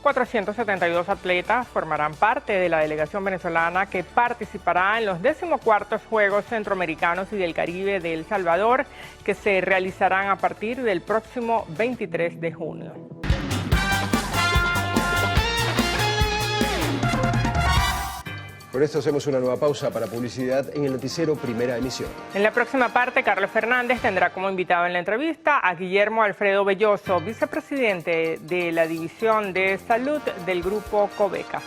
472 atletas formarán parte de la delegación venezolana que participará en los 14º Juegos Centroamericanos y del Caribe de El Salvador, que se realizarán a partir del próximo 23 de junio. Por esto hacemos una nueva pausa para publicidad en el noticiero Primera Emisión. En la próxima parte, Carlos Fernández tendrá como invitado en la entrevista a Guillermo Alfredo Belloso, vicepresidente de la División de Salud del Grupo Coveca.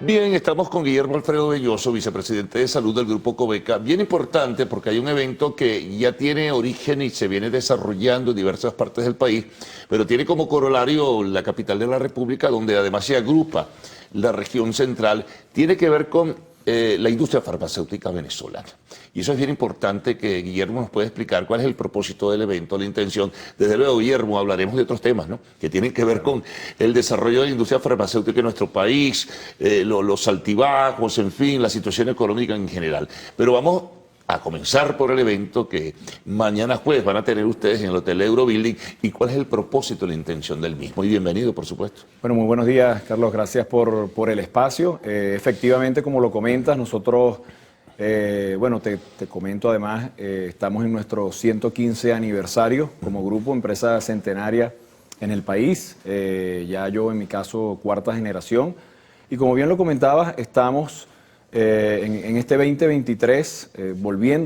Bien, estamos con Guillermo Alfredo Belloso, vicepresidente de Salud del Grupo Coveca. Bien importante porque hay un evento que ya tiene origen y se viene desarrollando en diversas partes del país, pero tiene como corolario la capital de la República, donde además se agrupa la región central. Tiene que ver con la industria farmacéutica venezolana. Y eso es bien importante que Guillermo nos pueda explicar cuál es el propósito del evento, la intención. Desde luego, Guillermo, hablaremos de otros temas, ¿no?, que tienen que ver con el desarrollo de la industria farmacéutica en nuestro país, los altibajos, en fin, la situación económica en general. Pero vamos a comenzar por el evento que mañana jueves van a tener ustedes en el Hotel Eurobuilding y cuál es el propósito, la intención del mismo. Y bienvenido, por supuesto. Bueno, muy buenos días, Carlos. Gracias por el espacio. Efectivamente, como lo comentas, nosotros, bueno, te comento además, estamos en nuestro 115 aniversario como grupo, empresa centenaria en el país. Ya yo, en mi caso, cuarta generación. Y como bien lo comentabas, estamos en este 2023,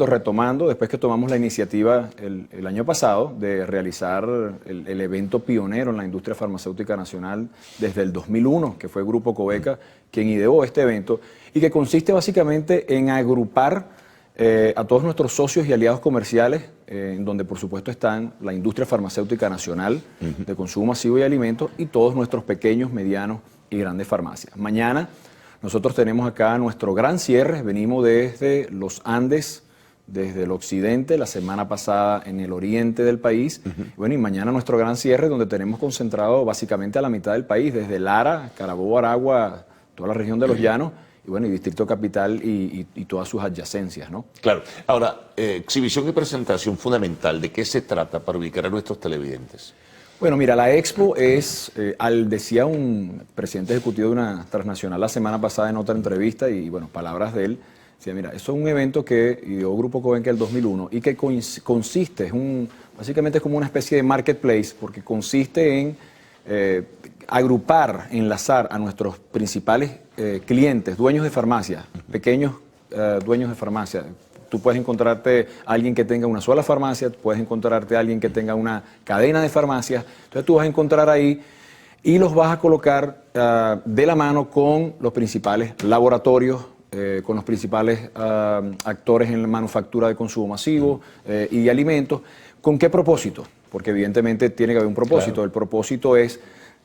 retomando, después que tomamos la iniciativa el año pasado de realizar el evento pionero en la industria farmacéutica nacional desde el 2001, que fue Grupo Coveca quien ideó este evento, y que consiste básicamente en agrupar a todos nuestros socios y aliados comerciales, en donde por supuesto están la industria farmacéutica nacional de consumo masivo y alimentos y todos nuestros pequeños, medianos y grandes farmacias. Mañana nosotros tenemos acá nuestro gran cierre, venimos desde los Andes, desde el occidente, la semana pasada en el oriente del país, bueno, y mañana nuestro gran cierre donde tenemos concentrado básicamente a la mitad del país, desde Lara, Carabobo, Aragua, toda la región de los Llanos, y bueno, y Distrito Capital y todas sus adyacencias, ¿no? Claro. Ahora, exhibición y presentación fundamental, ¿de qué se trata para ubicar a nuestros televidentes? Bueno, mira, la Expo es, decía un presidente ejecutivo de una transnacional la semana pasada en otra entrevista, y bueno, palabras de él, decía, mira, eso es un evento que ideó Grupo Coveca en el 2001 y que consiste, básicamente es como una especie de marketplace, porque consiste en agrupar, enlazar a nuestros principales clientes, dueños de farmacia, pequeños dueños de farmacia. Tú puedes encontrarte a alguien que tenga una sola farmacia, puedes encontrarte a alguien que tenga una cadena de farmacias. Entonces tú vas a encontrar ahí y los vas a colocar de la mano con los principales laboratorios, con los principales actores en la manufactura de consumo masivo y de alimentos. ¿Con qué propósito? Porque evidentemente tiene que haber un propósito. Claro. El propósito es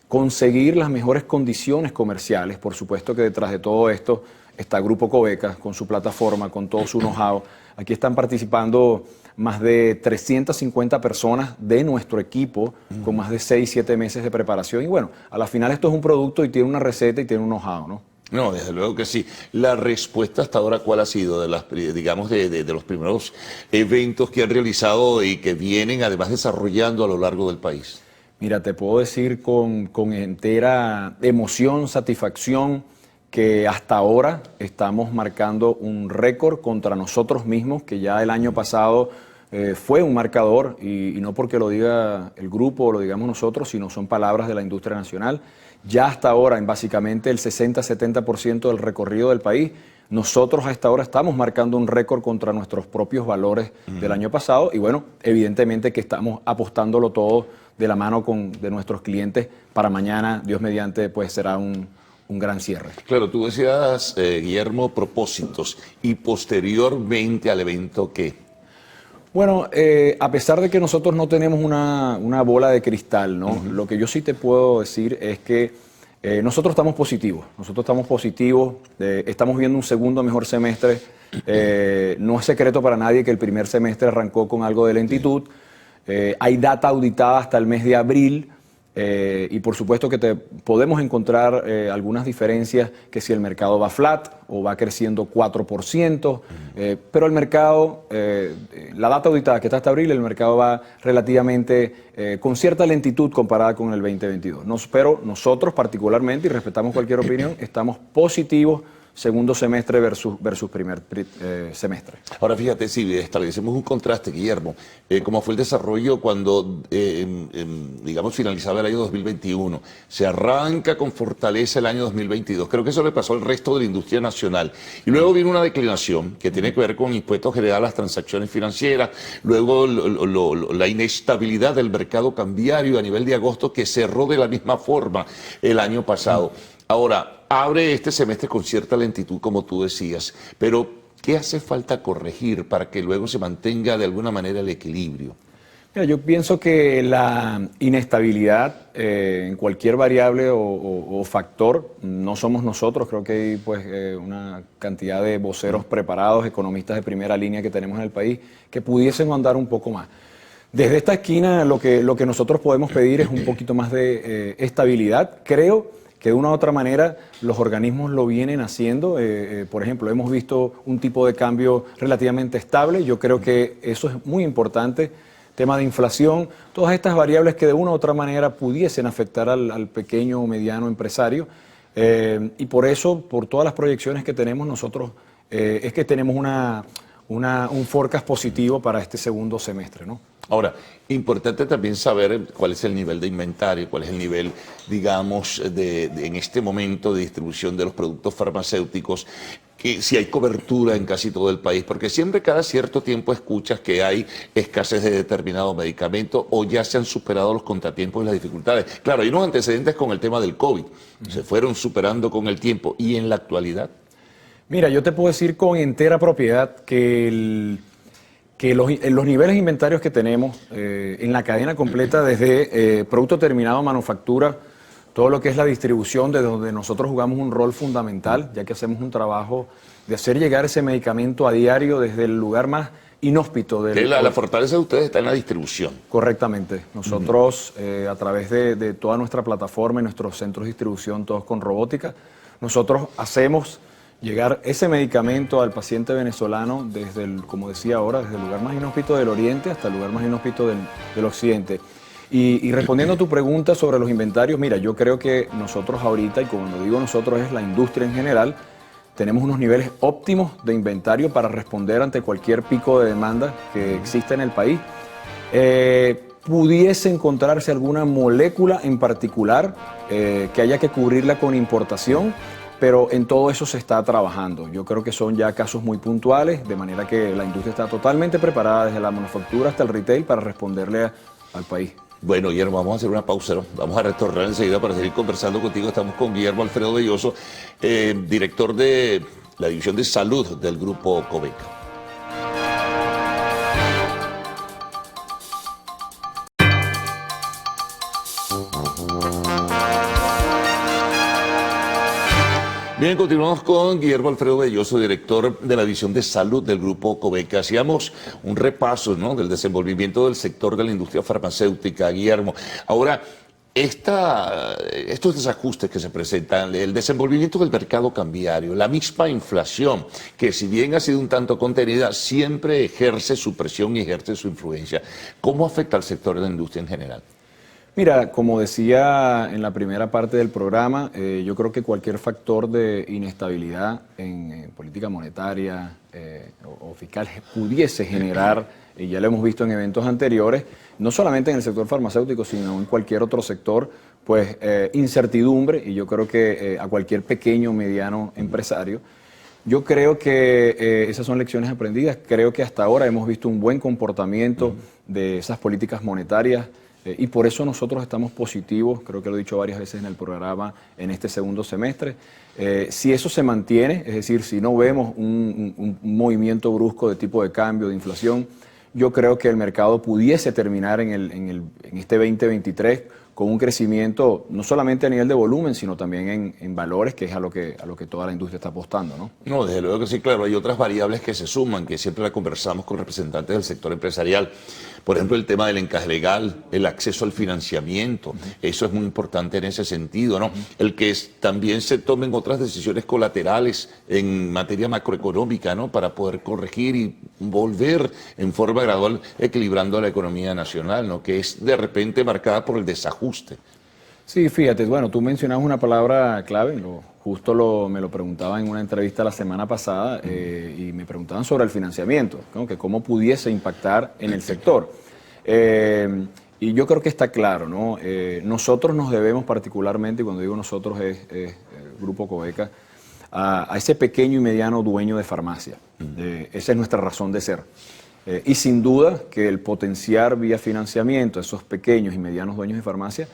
conseguir las mejores condiciones comerciales. Por supuesto que detrás de todo esto está Grupo Coveca con su plataforma, con todo su know-how. Aquí están participando más de 350 personas de nuestro equipo con más de 6-7 meses de preparación. Y bueno, a la final esto es un producto y tiene una receta y tiene un know-how, ¿no? No, desde luego que sí. La respuesta hasta ahora, ¿cuál ha sido de las, digamos, de los primeros eventos que han realizado y que vienen además desarrollando a lo largo del país? Mira, te puedo decir con entera emoción, satisfacción, que hasta ahora estamos marcando un récord contra nosotros mismos, que ya el año pasado fue un marcador, y no porque lo diga el grupo o lo digamos nosotros, sino son palabras de la industria nacional. Ya hasta ahora, en básicamente el 60-70% del recorrido del país, nosotros a esta hora estamos marcando un récord contra nuestros propios valores del año pasado, y bueno, evidentemente que estamos apostándolo todo de la mano de nuestros clientes para mañana, Dios mediante, pues será un gran cierre. Claro, tú decías, Guillermo, propósitos, y posteriormente al evento, ¿qué? Bueno, a pesar de que nosotros no tenemos una bola de cristal, ¿no? Lo que yo sí te puedo decir es que nosotros estamos positivos, estamos viendo un segundo mejor semestre. No es secreto para nadie que el primer semestre arrancó con algo de lentitud. Hay data auditada hasta el mes de abril. Y por supuesto que podemos encontrar algunas diferencias, que si el mercado va flat o va creciendo 4%, pero el mercado, la data auditada que está hasta abril, el mercado va relativamente con cierta lentitud comparada con el 2022. Pero nosotros particularmente, y respetamos cualquier opinión, estamos positivos segundo semestre versus primer semestre. Ahora fíjate, si establecemos un contraste, Guillermo, cómo fue el desarrollo cuando, digamos, finalizaba el año 2021, se arranca con fortaleza el año 2022, creo que eso le pasó al resto de la industria nacional, y luego viene una declinación que tiene que ver con impuestos generales a las transacciones financieras, luego la inestabilidad del mercado cambiario a nivel de agosto, que cerró de la misma forma el año pasado. Ahora, abre este semestre con cierta lentitud, como tú decías, pero ¿qué hace falta corregir para que luego se mantenga de alguna manera el equilibrio? Mira, yo pienso que la inestabilidad en cualquier variable o factor, no somos nosotros, creo que hay pues, una cantidad de voceros preparados, economistas de primera línea que tenemos en el país, que pudiesen andar un poco más. Desde esta esquina lo que nosotros podemos pedir es un poquito más de estabilidad. Creo que de una u otra manera los organismos lo vienen haciendo. Por ejemplo, hemos visto un tipo de cambio relativamente estable. Yo creo que eso es muy importante. Tema de inflación, todas estas variables que de una u otra manera pudiesen afectar al pequeño o mediano empresario. Y por eso, por todas las proyecciones que tenemos nosotros, es que tenemos un forecast positivo para este segundo semestre, ¿no? Ahora, importante también saber cuál es el nivel de inventario, cuál es el nivel, digamos, en este momento de distribución de los productos farmacéuticos, que si hay cobertura en casi todo el país, porque siempre cada cierto tiempo escuchas que hay escasez de determinado medicamento o ya se han superado los contratiempos y las dificultades. Claro, hay unos antecedentes con el tema del COVID, se fueron superando con el tiempo, y en la actualidad. Mira, yo te puedo decir con entera propiedad que los niveles de inventarios que tenemos en la cadena completa, desde producto terminado, manufactura, todo lo que es la distribución, de donde nosotros jugamos un rol fundamental, ya que hacemos un trabajo de hacer llegar ese medicamento a diario desde el lugar más inhóspito. La fortaleza de ustedes está en la distribución. Correctamente. Nosotros, a través de toda nuestra plataforma y nuestros centros de distribución, todos con robótica, nosotros hacemos llegar ese medicamento al paciente venezolano desde como decía ahora, desde el lugar más inhóspito del oriente hasta el lugar más inhóspito del occidente. Y respondiendo a tu pregunta sobre los inventarios, mira, yo creo que nosotros ahorita, y cuando digo nosotros es la industria en general, tenemos unos niveles óptimos de inventario para responder ante cualquier pico de demanda que exista en el país. Pudiese encontrarse alguna molécula en particular que haya que cubrirla con importación, pero en todo eso se está trabajando. Yo creo que son ya casos muy puntuales, de manera que la industria está totalmente preparada desde la manufactura hasta el retail para responderle al país. Bueno, Guillermo, vamos a hacer una pausa, ¿no? Vamos a retornar enseguida para seguir conversando contigo. Estamos con Guillermo Alfredo Belloso, director de la División de Salud del Grupo Coveca. Bien, continuamos con Guillermo Alfredo Belloso, director de la División de Salud del Grupo Coveca. Hacíamos un repaso, ¿no?, del desenvolvimiento del sector de la industria farmacéutica, Guillermo. Ahora, estos desajustes que se presentan, el desenvolvimiento del mercado cambiario, la misma inflación, que si bien ha sido un tanto contenida, siempre ejerce su presión y ejerce su influencia. ¿Cómo afecta al sector de la industria en general? Mira, como decía en la primera parte del programa, yo creo que cualquier factor de inestabilidad en política monetaria o fiscal pudiese generar, y ya lo hemos visto en eventos anteriores, no solamente en el sector farmacéutico, sino en cualquier otro sector, pues incertidumbre, y yo creo que a cualquier pequeño o mediano empresario. Yo creo que esas son lecciones aprendidas. Creo que hasta ahora hemos visto un buen comportamiento de esas políticas monetarias. Y por eso nosotros estamos positivos, creo que lo he dicho varias veces en el programa, en este segundo semestre. Si eso se mantiene, es decir, si no vemos un movimiento brusco de tipo de cambio, de inflación, yo creo que el mercado pudiese terminar en este 2023 con un crecimiento no solamente a nivel de volumen, sino también en valores, que es a lo que toda la industria está apostando, ¿no? No, desde luego que sí, claro. Hay otras variables que se suman, que siempre la conversamos con representantes del sector empresarial. Por ejemplo, el tema del encaje legal, el acceso al financiamiento, eso es muy importante en ese sentido, ¿no? El que también se tomen otras decisiones colaterales en materia macroeconómica, ¿no?, para poder corregir y volver en forma gradual equilibrando la economía nacional, ¿no?, que es de repente marcada por el desajuste. Sí, fíjate, bueno, tú mencionabas una palabra clave, justo me lo preguntaba en una entrevista la semana pasada y me preguntaban sobre el financiamiento, ¿no?, que cómo pudiese impactar en el sector. Y yo creo que está claro, ¿no? Nosotros nos debemos particularmente, y cuando digo nosotros es el Grupo Coveca, a ese pequeño y mediano dueño de farmacia. Esa es nuestra razón de ser. Y sin duda que el potenciar vía financiamiento a esos pequeños y medianos dueños de farmacia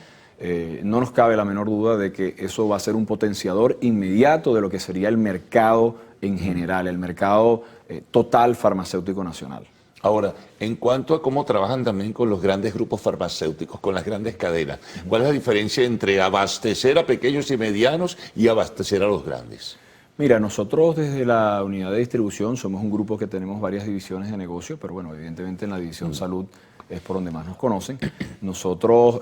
no nos cabe la menor duda de que eso va a ser un potenciador inmediato de lo que sería el mercado en general, el mercado total farmacéutico nacional. Ahora, en cuanto a cómo trabajan también con los grandes grupos farmacéuticos, con las grandes cadenas, ¿cuál es la diferencia entre abastecer a pequeños y medianos y abastecer a los grandes? Mira, nosotros desde la unidad de distribución somos un grupo que tenemos varias divisiones de negocio, pero bueno, evidentemente en la división salud es por donde más nos conocen. Nosotros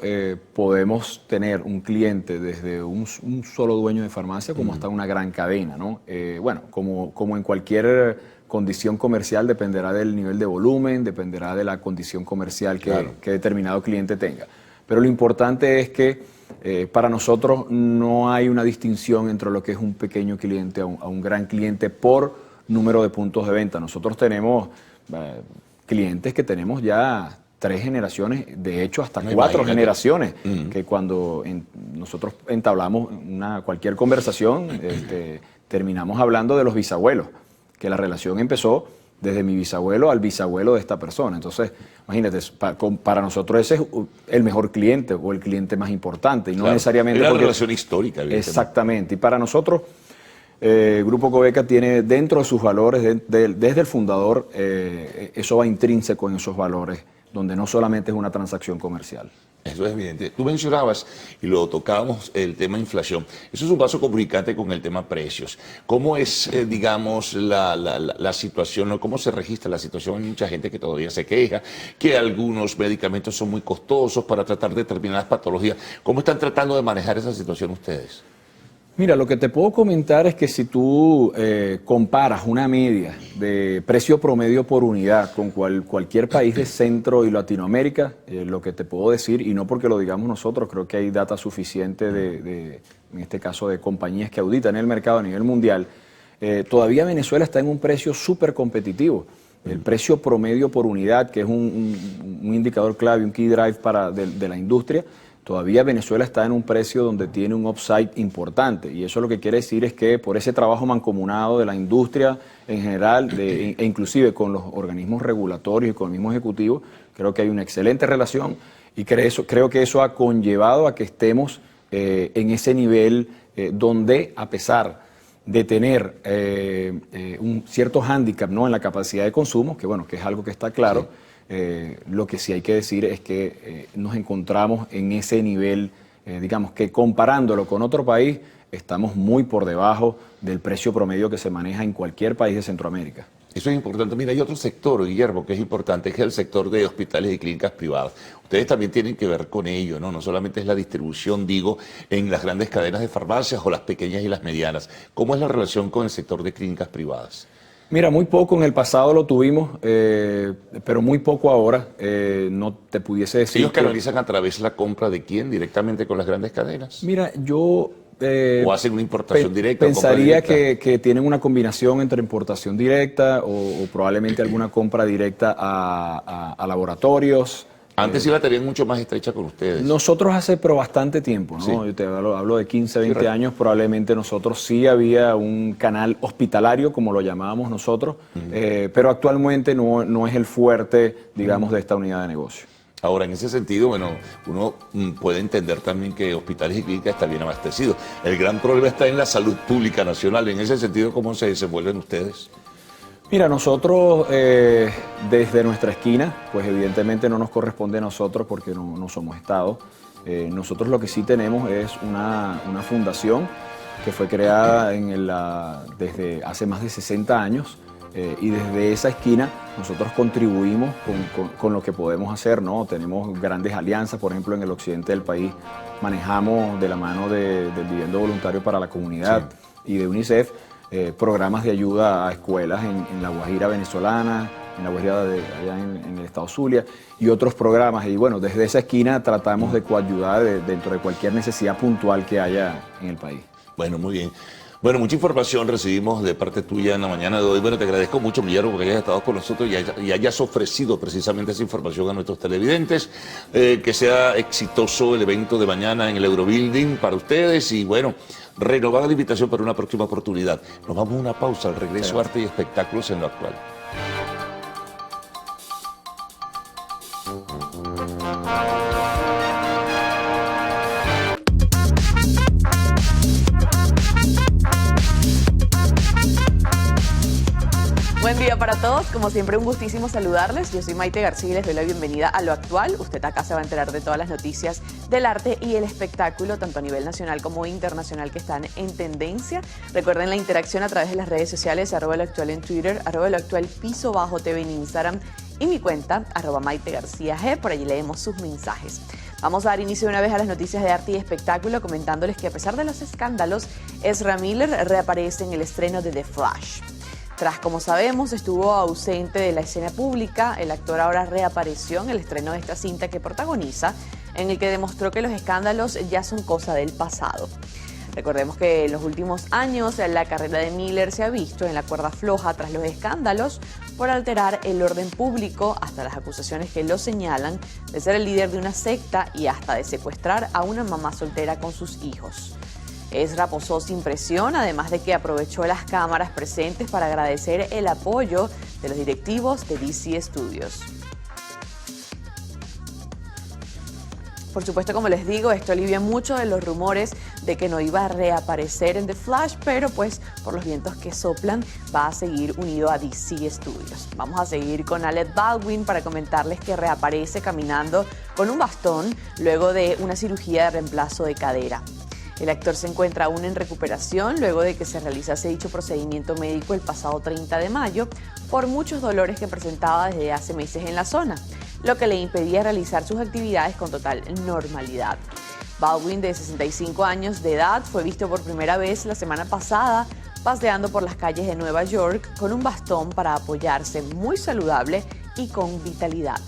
podemos tener un cliente desde un solo dueño de farmacia como hasta una gran cadena, ¿no? Bueno, como en cualquier condición comercial dependerá del nivel de volumen, dependerá de la condición comercial que determinado cliente tenga. Pero lo importante es que para nosotros no hay una distinción entre lo que es un pequeño cliente a un gran cliente por número de puntos de venta. Nosotros tenemos clientes que tenemos ya 3 generaciones, de hecho hasta 4 generaciones, que cuando nosotros entablamos cualquier conversación terminamos hablando de los bisabuelos, que la relación empezó desde mi bisabuelo al bisabuelo de esta persona. Entonces, imagínate, para nosotros ese es el mejor cliente o el cliente más importante. Y no necesariamente es una relación histórica. Exactamente. Y para nosotros, Grupo Coveca tiene dentro de sus valores, desde el fundador, eso va intrínseco en esos valores, donde no solamente es una transacción comercial. Eso es evidente. Tú mencionabas, y lo tocábamos, el tema inflación. Eso es un vaso comunicante con el tema precios. ¿Cómo es, digamos, la situación, o cómo se registra la situación? Hay mucha gente que todavía se queja, que algunos medicamentos son muy costosos para tratar determinadas patologías. ¿Cómo están tratando de manejar esa situación ustedes? Mira, lo que te puedo comentar es que si tú comparas una media de precio promedio por unidad con cualquier país de Centro y Latinoamérica, lo que te puedo decir, y no porque lo digamos nosotros, creo que hay data suficiente en este caso de compañías que auditan el mercado a nivel mundial, todavía Venezuela está en un precio súper competitivo. El precio promedio por unidad, que es un indicador clave, un key drive de la industria, todavía Venezuela está en un precio donde tiene un upside importante, y eso lo que quiere decir es que por ese trabajo mancomunado de la industria en general e inclusive con los organismos regulatorios y con el mismo ejecutivo, creo que hay una excelente relación y creo que eso ha conllevado a que estemos en ese nivel donde, a pesar de tener un cierto hándicap, ¿no?, en la capacidad de consumo, que bueno, que es algo que está claro, sí. Lo que sí hay que decir es que nos encontramos en ese nivel, digamos que comparándolo con otro país, estamos muy por debajo del precio promedio que se maneja en cualquier país de Centroamérica. Eso es importante. Mira, hay otro sector, Guillermo, que es importante, que es el sector de hospitales y clínicas privadas. Ustedes también tienen que ver con ello, ¿no? No solamente es la distribución, digo, en las grandes cadenas de farmacias o las pequeñas y las medianas. ¿Cómo es la relación con el sector de clínicas privadas? Mira, muy poco en el pasado lo tuvimos, pero muy poco ahora. No te pudiese decir. ¿Ellos canalizan a través de la compra de quién? ¿Directamente con las grandes cadenas? Mira, yo... ¿O hacen una importación directa? Pensaría que tienen una combinación entre importación directa o probablemente alguna compra directa a laboratorios. Antes sí la tenían mucho más estrecha con ustedes. Nosotros pero bastante tiempo, ¿no? Sí. Yo te hablo de 15, 20 años, probablemente nosotros sí había un canal hospitalario, como lo llamábamos nosotros, pero actualmente no es el fuerte, digamos, de esta unidad de negocio. Ahora, en ese sentido, bueno, uno puede entender también que hospitales y clínicas están bien abastecidos. El gran problema está en la salud pública nacional. En ese sentido, ¿cómo se desenvuelven ustedes? Mira, nosotros desde nuestra esquina, pues evidentemente no nos corresponde a nosotros porque no somos Estado. Nosotros lo que sí tenemos es una fundación que fue creada desde hace más de 60 años y desde esa esquina nosotros contribuimos con lo que podemos hacer, ¿no? Tenemos grandes alianzas, por ejemplo, en el occidente del país manejamos de la mano del Viviendo Voluntario para la Comunidad y de UNICEF programas de ayuda a escuelas en la Guajira venezolana, en la Guajira allá en el estado Zulia y otros programas. Y bueno, desde esa esquina tratamos de coayudar dentro de cualquier necesidad puntual que haya en el país. Bueno, muy bien. Bueno, mucha información recibimos de parte tuya en la mañana de hoy. Bueno, te agradezco mucho, Guillermo, porque hayas estado con nosotros y hayas ofrecido precisamente esa información a nuestros televidentes. Que sea exitoso el evento de mañana en el Eurobuilding para ustedes y bueno, renovada la invitación para una próxima oportunidad. Nos vamos a una pausa, al regreso Arte y Espectáculos en lo actual. día para todos. Como siempre, un gustísimo saludarles. Yo soy Maite García y les doy la bienvenida a Lo Actual. Usted acá se va a enterar de todas las noticias del arte y el espectáculo, tanto a nivel nacional como internacional, que están en tendencia. Recuerden la interacción a través de las redes sociales, @loactual en Twitter, @loactual_TV en Instagram y mi cuenta, @MaiteGarcíaG. Por allí leemos sus mensajes. Vamos a dar inicio de una vez a las noticias de arte y espectáculo, comentándoles que a pesar de los escándalos, Ezra Miller reaparece en el estreno de The Flash. Tras, como sabemos, estuvo ausente de la escena pública, el actor ahora reapareció en el estreno de esta cinta que protagoniza, en el que demostró que los escándalos ya son cosa del pasado. Recordemos que en los últimos años la carrera de Miller se ha visto en la cuerda floja tras los escándalos por alterar el orden público, hasta las acusaciones que lo señalan de ser el líder de una secta y hasta de secuestrar a una mamá soltera con sus hijos. Ezra posó sin presión, además de que aprovechó las cámaras presentes para agradecer el apoyo de los directivos de DC Studios. Por supuesto, como les digo, esto alivia mucho de los rumores de que no iba a reaparecer en The Flash, pero pues por los vientos que soplan va a seguir unido a DC Studios. Vamos a seguir con Alec Baldwin para comentarles que reaparece caminando con un bastón luego de una cirugía de reemplazo de cadera. El actor se encuentra aún en recuperación luego de que se realizase dicho procedimiento médico el pasado 30 de mayo por muchos dolores que presentaba desde hace meses en la zona, lo que le impedía realizar sus actividades con total normalidad. Baldwin, de 65 años de edad, fue visto por primera vez la semana pasada paseando por las calles de Nueva York con un bastón para apoyarse, muy saludable y con vitalidad.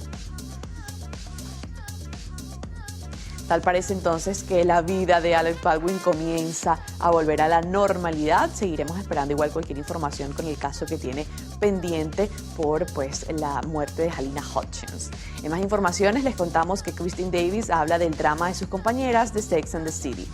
Tal parece entonces que la vida de Alec Baldwin comienza a volver a la normalidad. Seguiremos esperando igual cualquier información con el caso que tiene pendiente por la muerte de Halyna Hutchins. En más informaciones les contamos que Kristin Davis habla del drama de sus compañeras de Sex and the City.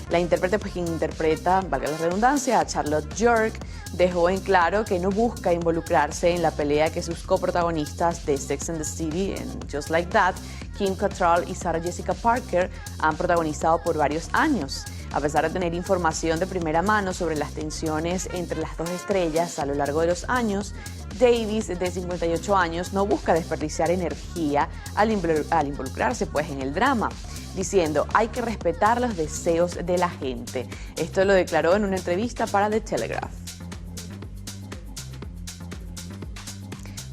La intérprete, quien interpreta, valga la redundancia, a Charlotte York, dejó en claro que no busca involucrarse en la pelea que sus coprotagonistas de Sex and the City, en Just Like That, Kim Cattrall y Sarah Jessica Parker, han protagonizado por varios años. A pesar de tener información de primera mano sobre las tensiones entre las dos estrellas a lo largo de los años, Davis, de 58 años, no busca desperdiciar energía al involucrarse en el drama, diciendo: hay que respetar los deseos de la gente. Esto lo declaró en una entrevista para The Telegraph.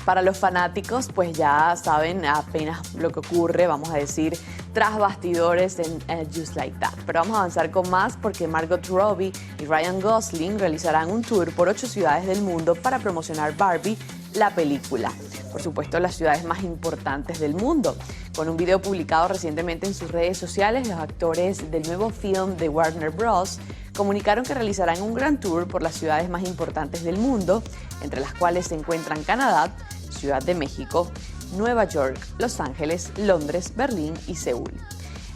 Para los fanáticos, pues ya saben apenas lo que ocurre, vamos a decir, tras bastidores en Just Like That. Pero vamos a avanzar con más porque Margot Robbie y Ryan Gosling realizarán un tour por 8 ciudades del mundo para promocionar Barbie, la película. Por supuesto, las ciudades más importantes del mundo. Con un video publicado recientemente en sus redes sociales, los actores del nuevo film de Warner Bros. Comunicaron que realizarán un gran tour por las ciudades más importantes del mundo, entre las cuales se encuentran Canadá, Ciudad de México, Nueva York, Los Ángeles, Londres, Berlín y Seúl.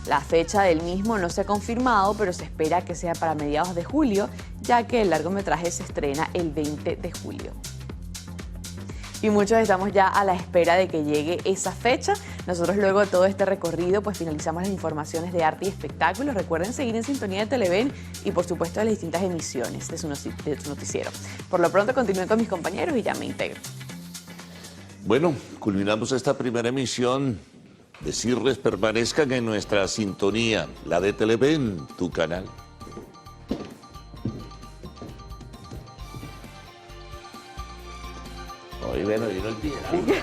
La fecha del mismo no se ha confirmado, pero se espera que sea para mediados de julio, ya que el largometraje se estrena el 20 de julio. Y muchos estamos ya a la espera de que llegue esa fecha. Nosotros, luego de todo este recorrido, pues finalizamos las informaciones de arte y espectáculos. Recuerden seguir en sintonía de Televen y, por supuesto, de las distintas emisiones de su noticiero. Por lo pronto, continúen con mis compañeros y ya me integro. Bueno, culminamos esta primera emisión. Decirles, permanezcan en nuestra sintonía, la de Televen, tu canal. Hoy, bueno, vino el día.